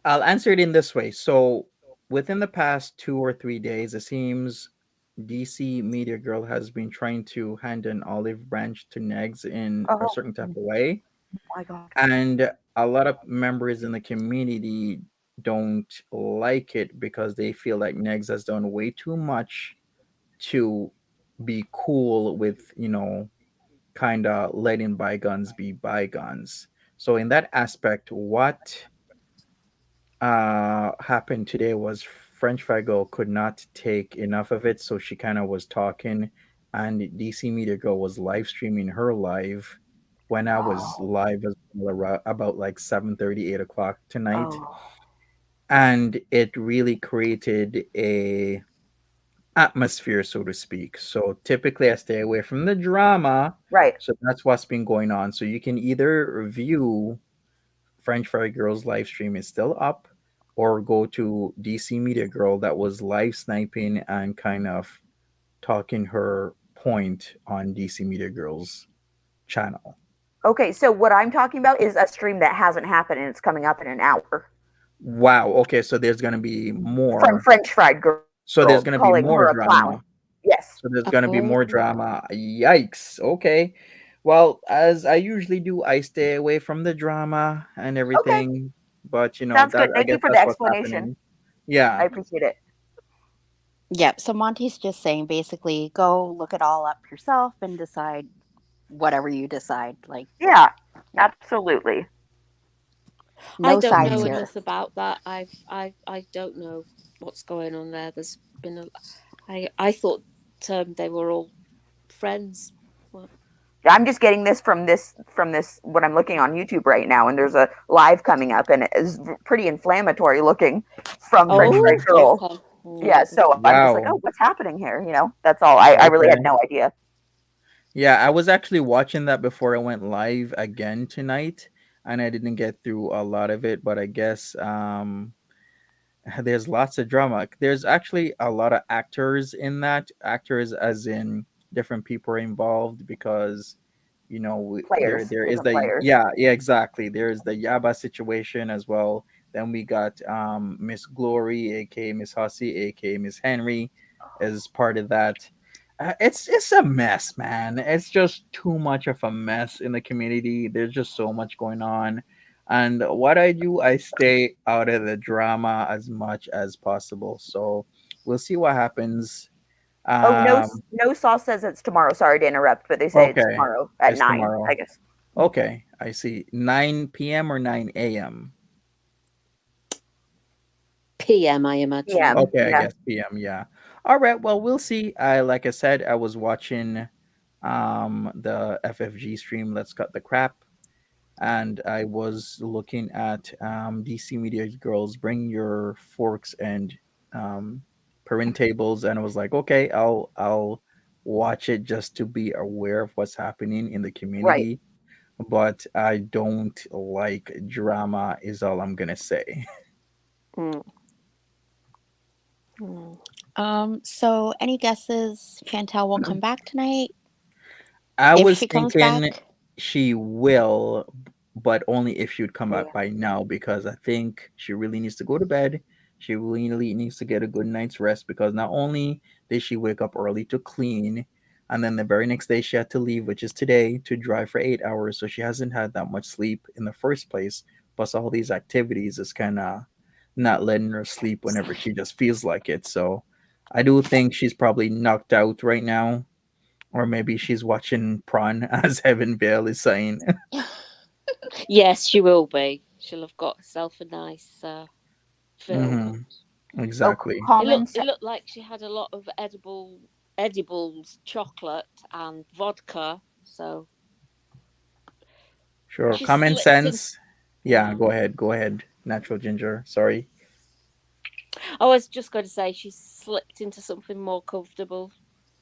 Speaker 1: I'll answer it in this way. So within the past 2 or 3 days, it seems DC Media Girl has been trying to hand an olive branch to Negs in a
Speaker 3: Oh
Speaker 1: certain type of way.
Speaker 3: my god.
Speaker 1: And a lot of members in the community don't like it because they feel like Negs has done way too much to be cool with, kind of letting bygones be bygones. So in that aspect, what happened today was French Fago could not take enough of it, so she kind of was talking, and DC Media Girl was live streaming her live when I was
Speaker 3: Oh,
Speaker 1: live as well, about like 7:30, 8 o'clock tonight,
Speaker 3: oh,
Speaker 1: and it really created a atmosphere, so to speak. So typically, I stay away from the drama.
Speaker 3: right.
Speaker 1: So that's what's been going on. So you can either view French Fry Girl's live stream is still up, or go to DC Media Girl that was live sniping and kind of talking her point on DC Media Girl's channel.
Speaker 3: Okay, so what I'm talking about is a stream that hasn't happened and it's coming up in an hour
Speaker 1: Wow. Okay, so there's gonna be
Speaker 3: from
Speaker 1: more.
Speaker 3: French fried girl
Speaker 1: So there's gonna be
Speaker 3: calling
Speaker 1: more
Speaker 3: her a clown.
Speaker 1: drama.
Speaker 3: Yes.
Speaker 1: So there's gonna be
Speaker 2: Oh,
Speaker 1: more drama. Yikes. Okay. Well, as I usually do, I stay away from the drama and
Speaker 3: Okay,
Speaker 1: everything. But
Speaker 3: sounds
Speaker 1: that
Speaker 3: good.
Speaker 1: I
Speaker 3: Thank you
Speaker 1: guess
Speaker 3: for the
Speaker 1: that's what's
Speaker 3: explanation.
Speaker 1: happening. Yeah.
Speaker 3: I appreciate it.
Speaker 4: Yep. So Monty's just saying basically go look it all up yourself and decide whatever you decide. Like,
Speaker 3: Yeah,
Speaker 4: yeah,
Speaker 3: absolutely.
Speaker 2: I
Speaker 4: no
Speaker 2: don't
Speaker 4: sides
Speaker 2: know
Speaker 4: here.
Speaker 2: enough about that. I don't know what's going on there. There's been I thought they were all friends. Well,
Speaker 3: I'm just getting this from what I'm looking on YouTube right now, and there's a live coming up, and it is pretty inflammatory looking from French
Speaker 1: Oh,
Speaker 3: fried girl.
Speaker 2: okay.
Speaker 3: Yeah, so I'm just like,
Speaker 1: wow.
Speaker 3: oh, what's happening here? That's all. I really had
Speaker 1: Okay.
Speaker 3: no idea.
Speaker 1: Yeah, I was actually watching that before I went live again tonight, and I didn't get through a lot of it, but I guess there's lots of drama. There's actually a lot of actors in that. Actors as in different people are involved because
Speaker 3: Players,
Speaker 1: there is
Speaker 3: different
Speaker 1: the
Speaker 3: players.
Speaker 1: yeah, exactly. There's the Yaba situation as well. Then we got Miss Glory, aka Miss Hussey, aka Miss Henry, as part of that. It's a mess, man. It's just too much of a mess in the community. There's just so much going on. And what I do, I stay out of the drama as much as possible. So we'll see what happens.
Speaker 3: Oh, no,
Speaker 1: Um,
Speaker 3: no sauce says it's tomorrow. Sorry to interrupt, but they say it's
Speaker 1: okay,
Speaker 3: tomorrow at
Speaker 1: it's
Speaker 3: 9, I
Speaker 1: tomorrow.
Speaker 3: guess.
Speaker 1: Okay, I see. 9 p.m. or 9 a.m.
Speaker 2: PM, I imagine.
Speaker 3: PM.
Speaker 1: Okay, I
Speaker 3: Yeah.
Speaker 1: guess PM. Yeah. All right. Well, we'll see. Like I said, I was watching the FFG stream. Let's cut the crap. And I was looking at DC Media Girls Bring Your Forks and um, Parent Tables, and I was like, okay, I'll watch it just to be aware of what's happening in the
Speaker 3: Right.
Speaker 1: community. But I don't like drama, is all I'm gonna say.
Speaker 2: Mm. Mm.
Speaker 4: So any guesses Chantal will come back tonight?
Speaker 1: I
Speaker 4: If
Speaker 1: was
Speaker 4: she comes
Speaker 1: thinking
Speaker 4: back?
Speaker 1: she will, but only if she would come
Speaker 3: Yeah.
Speaker 1: back by now because I think she really needs to go to bed. She really needs to get a good night's rest because not only did she wake up early to clean, and then the very next day she had to leave, which is today, to drive for 8 hours. So she hasn't had that much sleep in the first place. Plus, all these activities is kind of not letting her sleep whenever she just feels like it. So I do think she's probably knocked out right now, or maybe she's watching Prawn, as Heaven Vale is saying.
Speaker 2: Yes, she will be. She'll have got herself a nice fill.
Speaker 1: Hmm.
Speaker 3: Oh,
Speaker 1: Exactly.
Speaker 2: It looked like she had a lot of edibles, chocolate, and vodka. So
Speaker 1: Sure.
Speaker 2: she
Speaker 1: Common
Speaker 2: slipped in.
Speaker 1: sense. Yeah,
Speaker 2: Yeah.
Speaker 1: go ahead. Go ahead. Natural ginger. Sorry.
Speaker 2: I was just going to say she slipped into something more comfortable,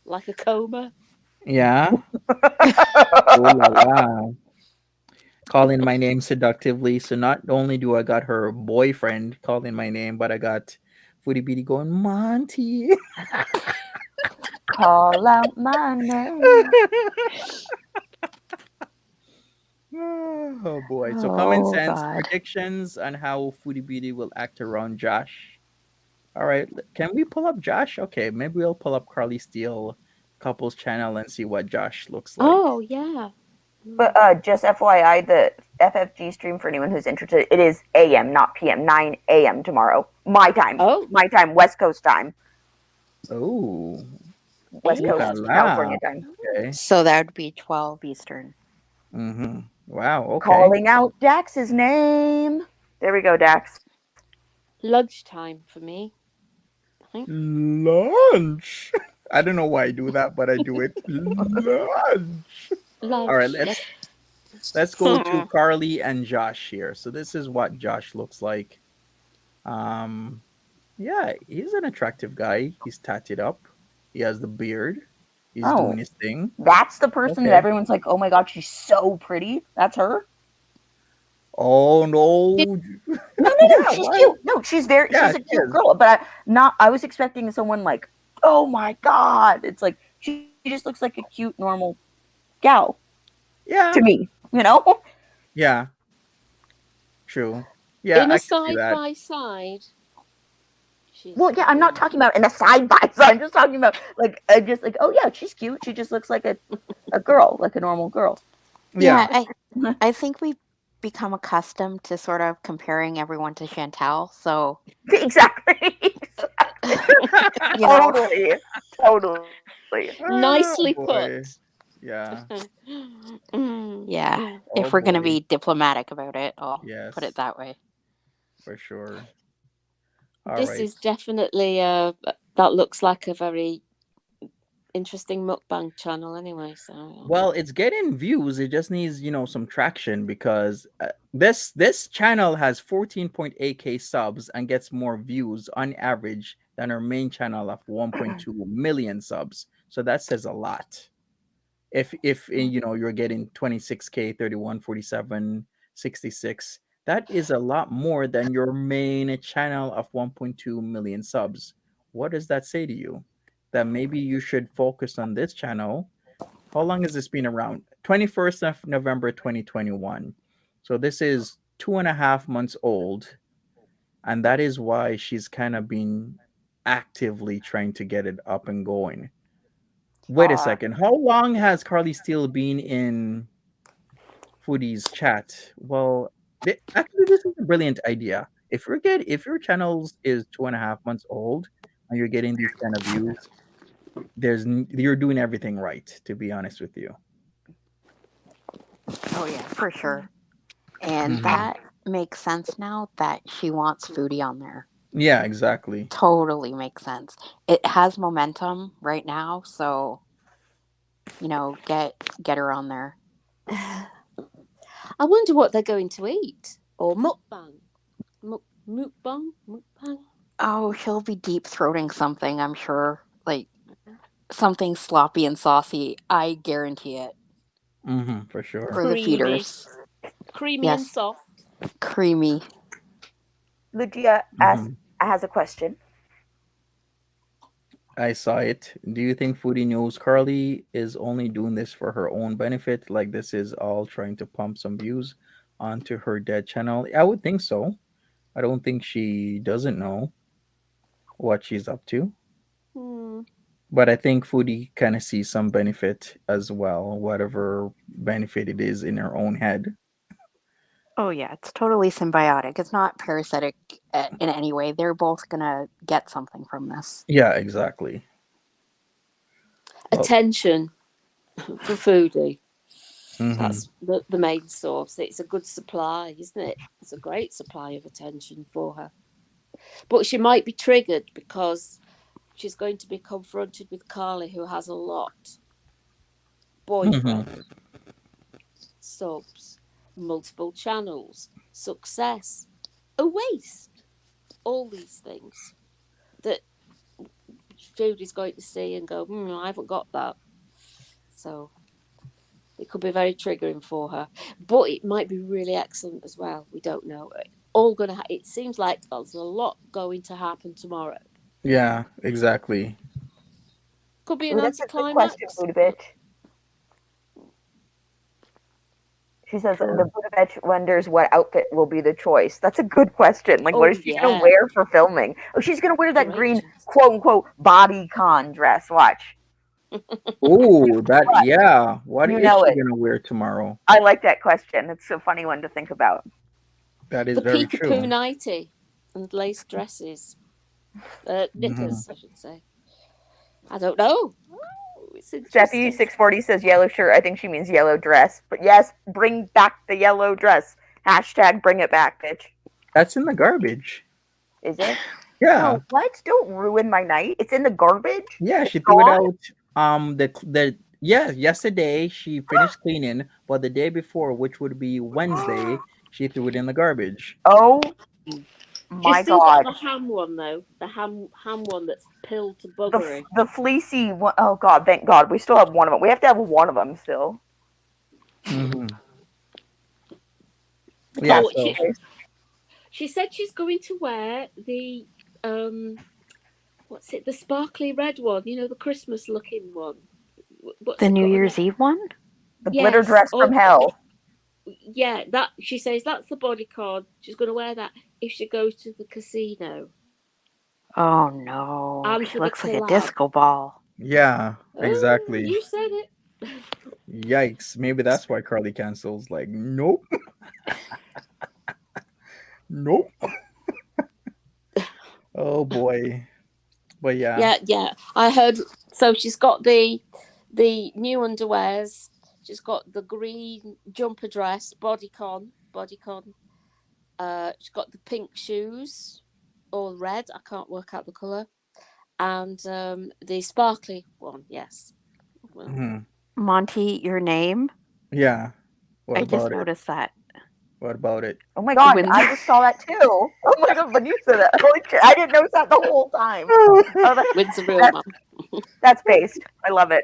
Speaker 2: like a coma.
Speaker 1: Yeah. Oh la la. Calling my name seductively. So not only do I got her boyfriend calling my name, but I got Foodie Beauty going, Monty.
Speaker 3: Call out my name.
Speaker 1: Oh boy. So common
Speaker 4: Oh
Speaker 1: sense
Speaker 4: God.
Speaker 1: predictions on how Foodie Beauty will act around Josh. All right. Can we pull up Josh? Okay, maybe we'll pull up Karlee Steel couples channel and see what Josh looks like.
Speaker 2: Oh yeah.
Speaker 3: But just FYI, the FFG stream for anyone who's interested, it is AM, not PM. 9 AM tomorrow, my time.
Speaker 2: Oh,
Speaker 3: My time, West Coast time.
Speaker 1: Oh,
Speaker 3: West
Speaker 1: ooh la
Speaker 3: Coast
Speaker 1: la.
Speaker 3: California time.
Speaker 1: Okay.
Speaker 4: So that would be 12 Eastern.
Speaker 1: Mm-hmm. Wow. Okay.
Speaker 3: Calling out Dax's name. There we go, Dax.
Speaker 2: lunchtime for me.
Speaker 1: Lunch. I don't know why I do that, but I do it. Lunch. All right.
Speaker 2: Lunch.
Speaker 1: Let's go to Karlee and Josh here. So this is what Josh looks like. Um, yeah, he's an attractive guy. He's tatted up. He has the beard. He's
Speaker 3: Oh,
Speaker 1: doing his thing.
Speaker 3: that's the person that
Speaker 1: Okay.
Speaker 3: everyone's like, oh my God, she's so pretty. That's her?
Speaker 1: Oh no.
Speaker 3: No,
Speaker 1: Yeah,
Speaker 3: she's
Speaker 1: what?
Speaker 3: cute. No, she's
Speaker 1: Yeah,
Speaker 3: she's a
Speaker 1: she
Speaker 3: cute
Speaker 1: is.
Speaker 3: girl. But I was expecting someone like, oh my God. It's like, she just looks like a cute, normal gal
Speaker 1: Yeah.
Speaker 3: to me, you know?
Speaker 1: Yeah. True. Yeah,
Speaker 2: In
Speaker 1: I
Speaker 2: a
Speaker 1: can see
Speaker 2: side
Speaker 1: that.
Speaker 2: by side.
Speaker 3: Well, yeah, I'm not talking about in a side by side. I'm just talking about like, oh yeah, she's cute. She just looks like a girl, like a normal girl.
Speaker 1: Yeah.
Speaker 4: I think we've become accustomed to sort of comparing everyone to Chantal. So
Speaker 3: Exactly.
Speaker 4: you know,
Speaker 3: Totally.
Speaker 2: Nicely
Speaker 1: Oh
Speaker 2: put.
Speaker 1: boy. Yeah.
Speaker 4: yeah.
Speaker 2: Mm.
Speaker 1: Oh
Speaker 4: If we're gonna
Speaker 1: boy.
Speaker 4: be diplomatic about it, I'll put
Speaker 1: Yes,
Speaker 4: it that way.
Speaker 1: for sure. All
Speaker 2: This
Speaker 1: right.
Speaker 2: is definitely that looks like a very interesting mukbang channel anyway. So
Speaker 1: Well, it's getting views. It just needs, some traction because this channel has 14.8K subs and gets more views on average than our main channel of 1.2 million subs. So that says a lot. If you're getting 26K, 31, 47, 66, that is a lot more than your main channel of 1.2 million subs. What does that say to you? That maybe you should focus on this channel. How long has this been around? 21st of November 2021. So this is 2.5 months old, and that is why she's kind of been actively trying to get it up and going. Wait a second. How long has Karlee Steel been in Foodie's chat? Well, actually, this is a brilliant idea. If your channel is 2.5 months old and you're getting these kind of views, you're doing everything right. To be honest with you.
Speaker 4: Oh yeah, for sure. And
Speaker 1: Mhm.
Speaker 4: that makes sense now that she wants Foodie on there.
Speaker 1: Yeah, exactly.
Speaker 4: Totally makes sense. It has momentum right now, so get her on there.
Speaker 2: I wonder what they're going to eat. Or mukbang. Mukbang?
Speaker 4: Oh, he'll be deep throating something, I'm sure. Like something sloppy and saucy. I guarantee it.
Speaker 1: For sure.
Speaker 4: For the
Speaker 2: Creamy.
Speaker 4: feeders.
Speaker 2: Creamy and
Speaker 4: Yes,
Speaker 2: soft.
Speaker 4: creamy.
Speaker 3: Lucia
Speaker 1: hmm
Speaker 3: has a question.
Speaker 1: I saw it. Do you think Foodie knows Karlee is only doing this for her own benefit? Like this is all trying to pump some views onto her dead channel? I would think so. I don't think she doesn't know what she's up to.
Speaker 2: Hmm.
Speaker 1: But I think Foodie kind of sees some benefit as well, whatever benefit it is in her own head.
Speaker 4: Oh yeah, it's totally symbiotic. It's not parasitic in any way. They're both gonna get something from this.
Speaker 1: Yeah, exactly. Well,
Speaker 2: Attention for Foodie.
Speaker 1: hmm
Speaker 2: That's the main source. It's a good supply, isn't it? It's a great supply of attention for her. But she might be triggered because she's going to be confronted with Karlee, who has a lot.
Speaker 1: hmm
Speaker 2: Boyfriend, subs, multiple channels, success, a waste. All these things that Food is going to see and go, I haven't got that. So it could be very triggering for her. But it might be really excellent as well. We don't know. It seems like there's a lot going to happen tomorrow.
Speaker 1: Yeah, exactly.
Speaker 2: Could be an
Speaker 3: Ooh, that's a good question,
Speaker 2: anticlimax.
Speaker 3: Buddha bitch. She says the
Speaker 1: Sure.
Speaker 3: Buddha bitch wonders what outfit will be the choice. That's a good question. Like, what
Speaker 2: Oh
Speaker 3: is she gonna
Speaker 2: yeah,
Speaker 3: wear for filming? Oh, she's gonna wear that
Speaker 2: great
Speaker 3: green
Speaker 2: choice.
Speaker 3: quote unquote bodycon dress. Watch.
Speaker 1: Oh, that
Speaker 3: What?
Speaker 1: yeah. What
Speaker 3: You
Speaker 1: is
Speaker 3: know
Speaker 1: she
Speaker 3: it.
Speaker 1: gonna wear tomorrow?
Speaker 3: I like that question. It's a funny one to think about.
Speaker 1: That is
Speaker 2: The
Speaker 1: very
Speaker 2: peekapoo
Speaker 1: true.
Speaker 2: nightie and lace dresses,
Speaker 1: hmm
Speaker 2: knickers, I should say. I don't know. Oh, it's
Speaker 3: Steffi
Speaker 2: interesting.
Speaker 3: 640 says yellow shirt. I think she means yellow dress. But yes, bring back the yellow dress. Hashtag bring it back, bitch.
Speaker 1: That's in the garbage.
Speaker 3: Is it?
Speaker 1: Yeah,
Speaker 3: No, what? Don't ruin my night. It's in the garbage.
Speaker 1: yeah.
Speaker 3: It's
Speaker 1: She threw it
Speaker 3: gone.
Speaker 1: out. The yeah. Yesterday she finished cleaning, but the day before, which would be Wednesday, she threw it in the garbage.
Speaker 3: Oh
Speaker 2: She's
Speaker 3: my
Speaker 2: still got
Speaker 3: god.
Speaker 2: the ham one though. The ham one that's pilled to
Speaker 3: The
Speaker 2: buggery.
Speaker 3: the fleecy one. Oh god, thank God. We still have one of them. We have to have one of them still.
Speaker 1: hmm Yeah.
Speaker 3: That's
Speaker 2: Oh,
Speaker 1: So
Speaker 2: she said she's going to wear the what's it? The sparkly red one. You know, the Christmas looking one. What's
Speaker 4: The
Speaker 2: it
Speaker 4: New
Speaker 2: got on
Speaker 4: Year's
Speaker 2: it?
Speaker 4: Eve one?
Speaker 3: the glitter
Speaker 2: Yes.
Speaker 3: dress from
Speaker 2: Oh,
Speaker 3: hell.
Speaker 2: yeah. That she says that's the bodycon. She's going to wear that if she goes to the casino
Speaker 4: Oh no,
Speaker 2: and
Speaker 4: she
Speaker 2: for the
Speaker 4: looks like a
Speaker 2: collab.
Speaker 4: disco ball.
Speaker 1: yeah,
Speaker 2: Oh,
Speaker 1: exactly.
Speaker 2: you said it.
Speaker 1: Yikes. Maybe that's why Carly cancels. Like, nope, nope. Oh boy. But yeah.
Speaker 2: Yeah. I heard. So she's got the new underwears. She's got the green jumper dress, bodycon. She's got the pink shoes, or red. I can't work out the color, and the sparkly one. Yes. Well,
Speaker 1: Mhm.
Speaker 4: Monty, your name?
Speaker 1: Yeah. What
Speaker 4: I just
Speaker 1: about it?
Speaker 4: noticed that.
Speaker 1: What about it?
Speaker 3: Oh my god,
Speaker 4: Windsor.
Speaker 3: I just saw that too. Oh my god, when you said that, holy shit, I didn't notice that the whole time. Oh,
Speaker 2: Windsor real
Speaker 3: that's,
Speaker 2: mum.
Speaker 3: that's based. I love it.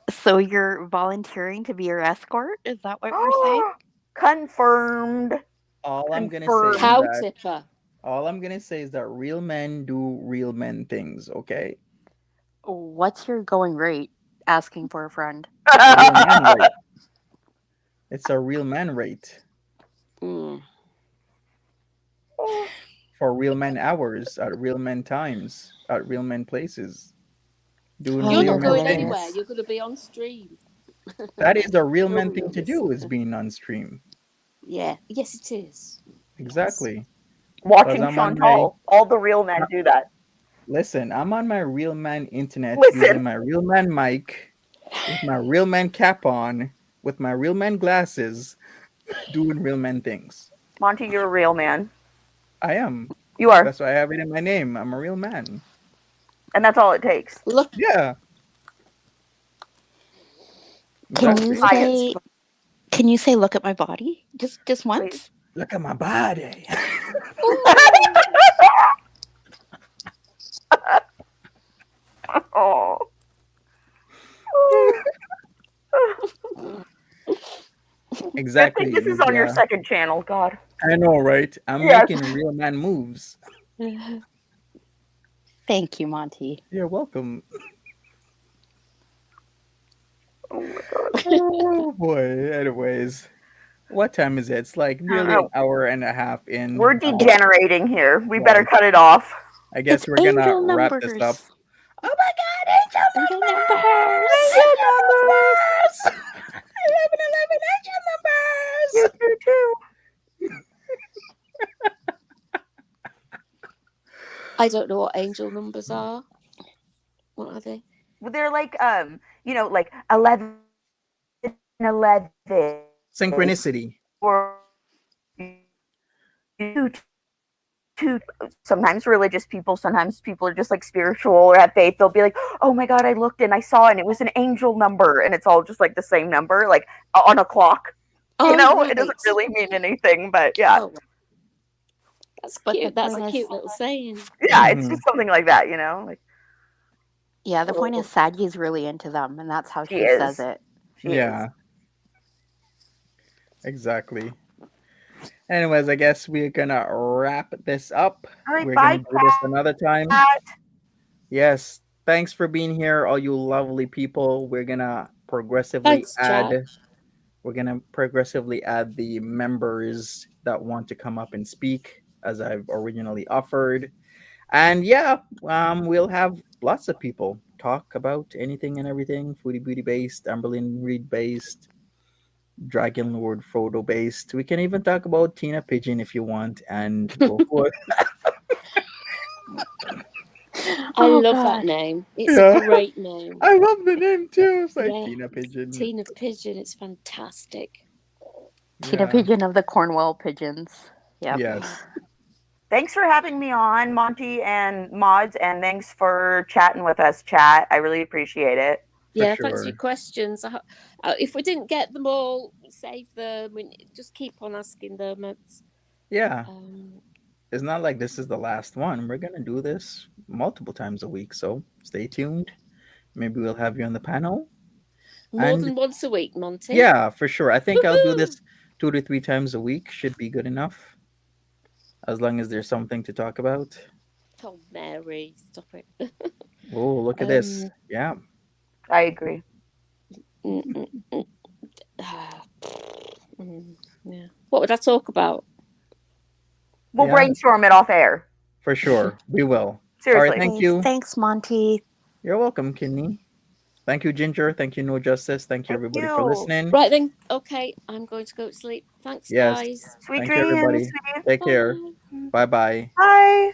Speaker 4: So you're volunteering to be your escort? Is that what we're saying?
Speaker 3: Confirmed.
Speaker 1: All I'm gonna say is
Speaker 3: Confirmed.
Speaker 2: Cow
Speaker 1: that
Speaker 2: tipper.
Speaker 1: all I'm gonna say is that real men do real men things, okay?
Speaker 4: What's your going rate? Asking for a friend.
Speaker 1: A real man rate. It's a real man rate
Speaker 2: Mm.
Speaker 1: for real men hours at real men times at real men places doing
Speaker 4: Oh,
Speaker 2: You're
Speaker 1: real
Speaker 4: you're
Speaker 2: not
Speaker 1: men
Speaker 2: going anywhere.
Speaker 4: hilarious.
Speaker 1: things.
Speaker 2: You're going to be on stream.
Speaker 1: That is a real man
Speaker 2: Nobody
Speaker 1: thing
Speaker 2: will
Speaker 1: to
Speaker 2: miss.
Speaker 1: do is being on stream.
Speaker 2: Yeah. Yes, it is. Yes.
Speaker 1: Exactly. Because
Speaker 3: Watching
Speaker 1: I'm on my
Speaker 3: Chantal. All the real men do that.
Speaker 1: listen, I'm on my real man internet using
Speaker 3: Listen,
Speaker 1: my real man mic with my real man cap on with my real man glasses doing real man things.
Speaker 3: Monty, you're a real man.
Speaker 1: I am.
Speaker 3: You are.
Speaker 1: That's why I have it in my name. I'm a real man.
Speaker 3: And that's all it takes.
Speaker 2: Look,
Speaker 1: Yeah,
Speaker 4: Can you
Speaker 1: exactly.
Speaker 4: say? Can you say, "Look at my body"? Just
Speaker 3: Please.
Speaker 4: once.
Speaker 1: Look at my body.
Speaker 3: Oh. Good
Speaker 1: Exactly.
Speaker 3: thing this is on your second channel, God.
Speaker 1: I know, right? I'm
Speaker 3: Yes.
Speaker 1: making real man moves.
Speaker 4: Thank you, Monty.
Speaker 1: You're welcome.
Speaker 3: Oh my God.
Speaker 1: Oh boy. Anyways, what time is it? It's like nearly an hour and a half in.
Speaker 3: We're degenerating here. We better
Speaker 1: Right.
Speaker 3: cut it off.
Speaker 1: I guess
Speaker 4: It's
Speaker 1: we're gonna
Speaker 4: angel
Speaker 1: wrap
Speaker 4: numbers.
Speaker 1: this up. Oh my God, angel
Speaker 4: Angel
Speaker 1: numbers!
Speaker 4: numbers.
Speaker 3: Angel numbers!
Speaker 1: 11, angel numbers!
Speaker 3: You do too.
Speaker 2: I don't know what angel numbers are. What are they?
Speaker 3: Well, they're like like 11, 11,
Speaker 1: Synchronicity.
Speaker 3: or two. Sometimes religious people, sometimes people are just like spiritual or have faith. They'll be like, "Oh my God, I looked and I saw, and it was an angel number," and it's all just like the same number, like on a clock.
Speaker 2: Oh,
Speaker 3: It doesn't
Speaker 2: right.
Speaker 3: really mean anything, but yeah,
Speaker 2: Oh, that's
Speaker 4: But the
Speaker 2: cute. That's a
Speaker 4: point
Speaker 2: cute
Speaker 4: is-
Speaker 2: little saying.
Speaker 3: yeah, it's
Speaker 1: Mhm.
Speaker 3: just something like that, like
Speaker 4: Yeah, the point is, Sadie's really into them, and that's how
Speaker 3: She
Speaker 4: she
Speaker 3: is.
Speaker 4: says it.
Speaker 3: she is.
Speaker 1: Yeah, exactly. Anyways, I guess we're gonna wrap this up.
Speaker 3: All right,
Speaker 1: We're
Speaker 3: bye,
Speaker 1: gonna do this another time.
Speaker 3: Kat.
Speaker 1: Yes. Thanks for being here, all you lovely people. We're gonna progressively
Speaker 2: Thanks, chat.
Speaker 1: add the members that want to come up and speak as I've originally offered. And yeah, we'll have lots of people talk about anything and everything, Foodie Beauty based, Amberlyn Reed based, Dragon Lord Frodo based. We can even talk about Tina Pigeon if you want, and go forth.
Speaker 2: I
Speaker 4: Oh,
Speaker 2: love
Speaker 4: God.
Speaker 2: that name. It's
Speaker 1: Yeah.
Speaker 2: a great name.
Speaker 1: I love the name too. It's like
Speaker 2: Yeah.
Speaker 1: Tina Pigeon.
Speaker 2: Tina Pigeon. It's fantastic.
Speaker 4: Tina
Speaker 1: Yeah.
Speaker 4: Pigeon of the Cornwall Pigeons. Yep.
Speaker 1: Yes.
Speaker 3: Thanks for having me on, Monty and Mods, and thanks for chatting with us, chat. I really appreciate it.
Speaker 2: Yeah,
Speaker 1: For
Speaker 2: thanks for
Speaker 1: sure.
Speaker 2: your questions. If we didn't get them all, save them. Just keep on asking them.
Speaker 1: Yeah.
Speaker 2: Um,
Speaker 1: It's not like this is the last one. We're gonna do this multiple times a week, so stay tuned. Maybe we'll have you on the panel.
Speaker 2: more
Speaker 1: And
Speaker 2: than once a week, Monty.
Speaker 1: yeah, for sure. I think I'll do
Speaker 2: Woohoo!
Speaker 1: this 2 to 3 times a week. Should be good enough. As long as there's something to talk about.
Speaker 2: Oh, Mary, stop it.
Speaker 1: Oh, look at this. Yeah.
Speaker 3: I agree.
Speaker 2: Yeah. What would I talk about?
Speaker 3: We'll
Speaker 1: Yeah.
Speaker 3: brainstorm it off air.
Speaker 1: For sure. We will.
Speaker 3: Seriously.
Speaker 1: All right, thank you.
Speaker 4: Thanks, Monty.
Speaker 1: You're welcome, Kidney. Thank you, Ginger. Thank you, No Justice. Thank you,
Speaker 3: Thank
Speaker 1: everybody, for
Speaker 3: you.
Speaker 1: listening.
Speaker 2: Right then. Okay, I'm going to go to sleep. Thanks,
Speaker 1: Yes.
Speaker 2: guys.
Speaker 3: Sweet
Speaker 1: Thank you,
Speaker 3: dreams,
Speaker 1: everybody.
Speaker 3: sweetie.
Speaker 1: Take care.
Speaker 2: Bye.
Speaker 1: Bye bye.
Speaker 3: Bye.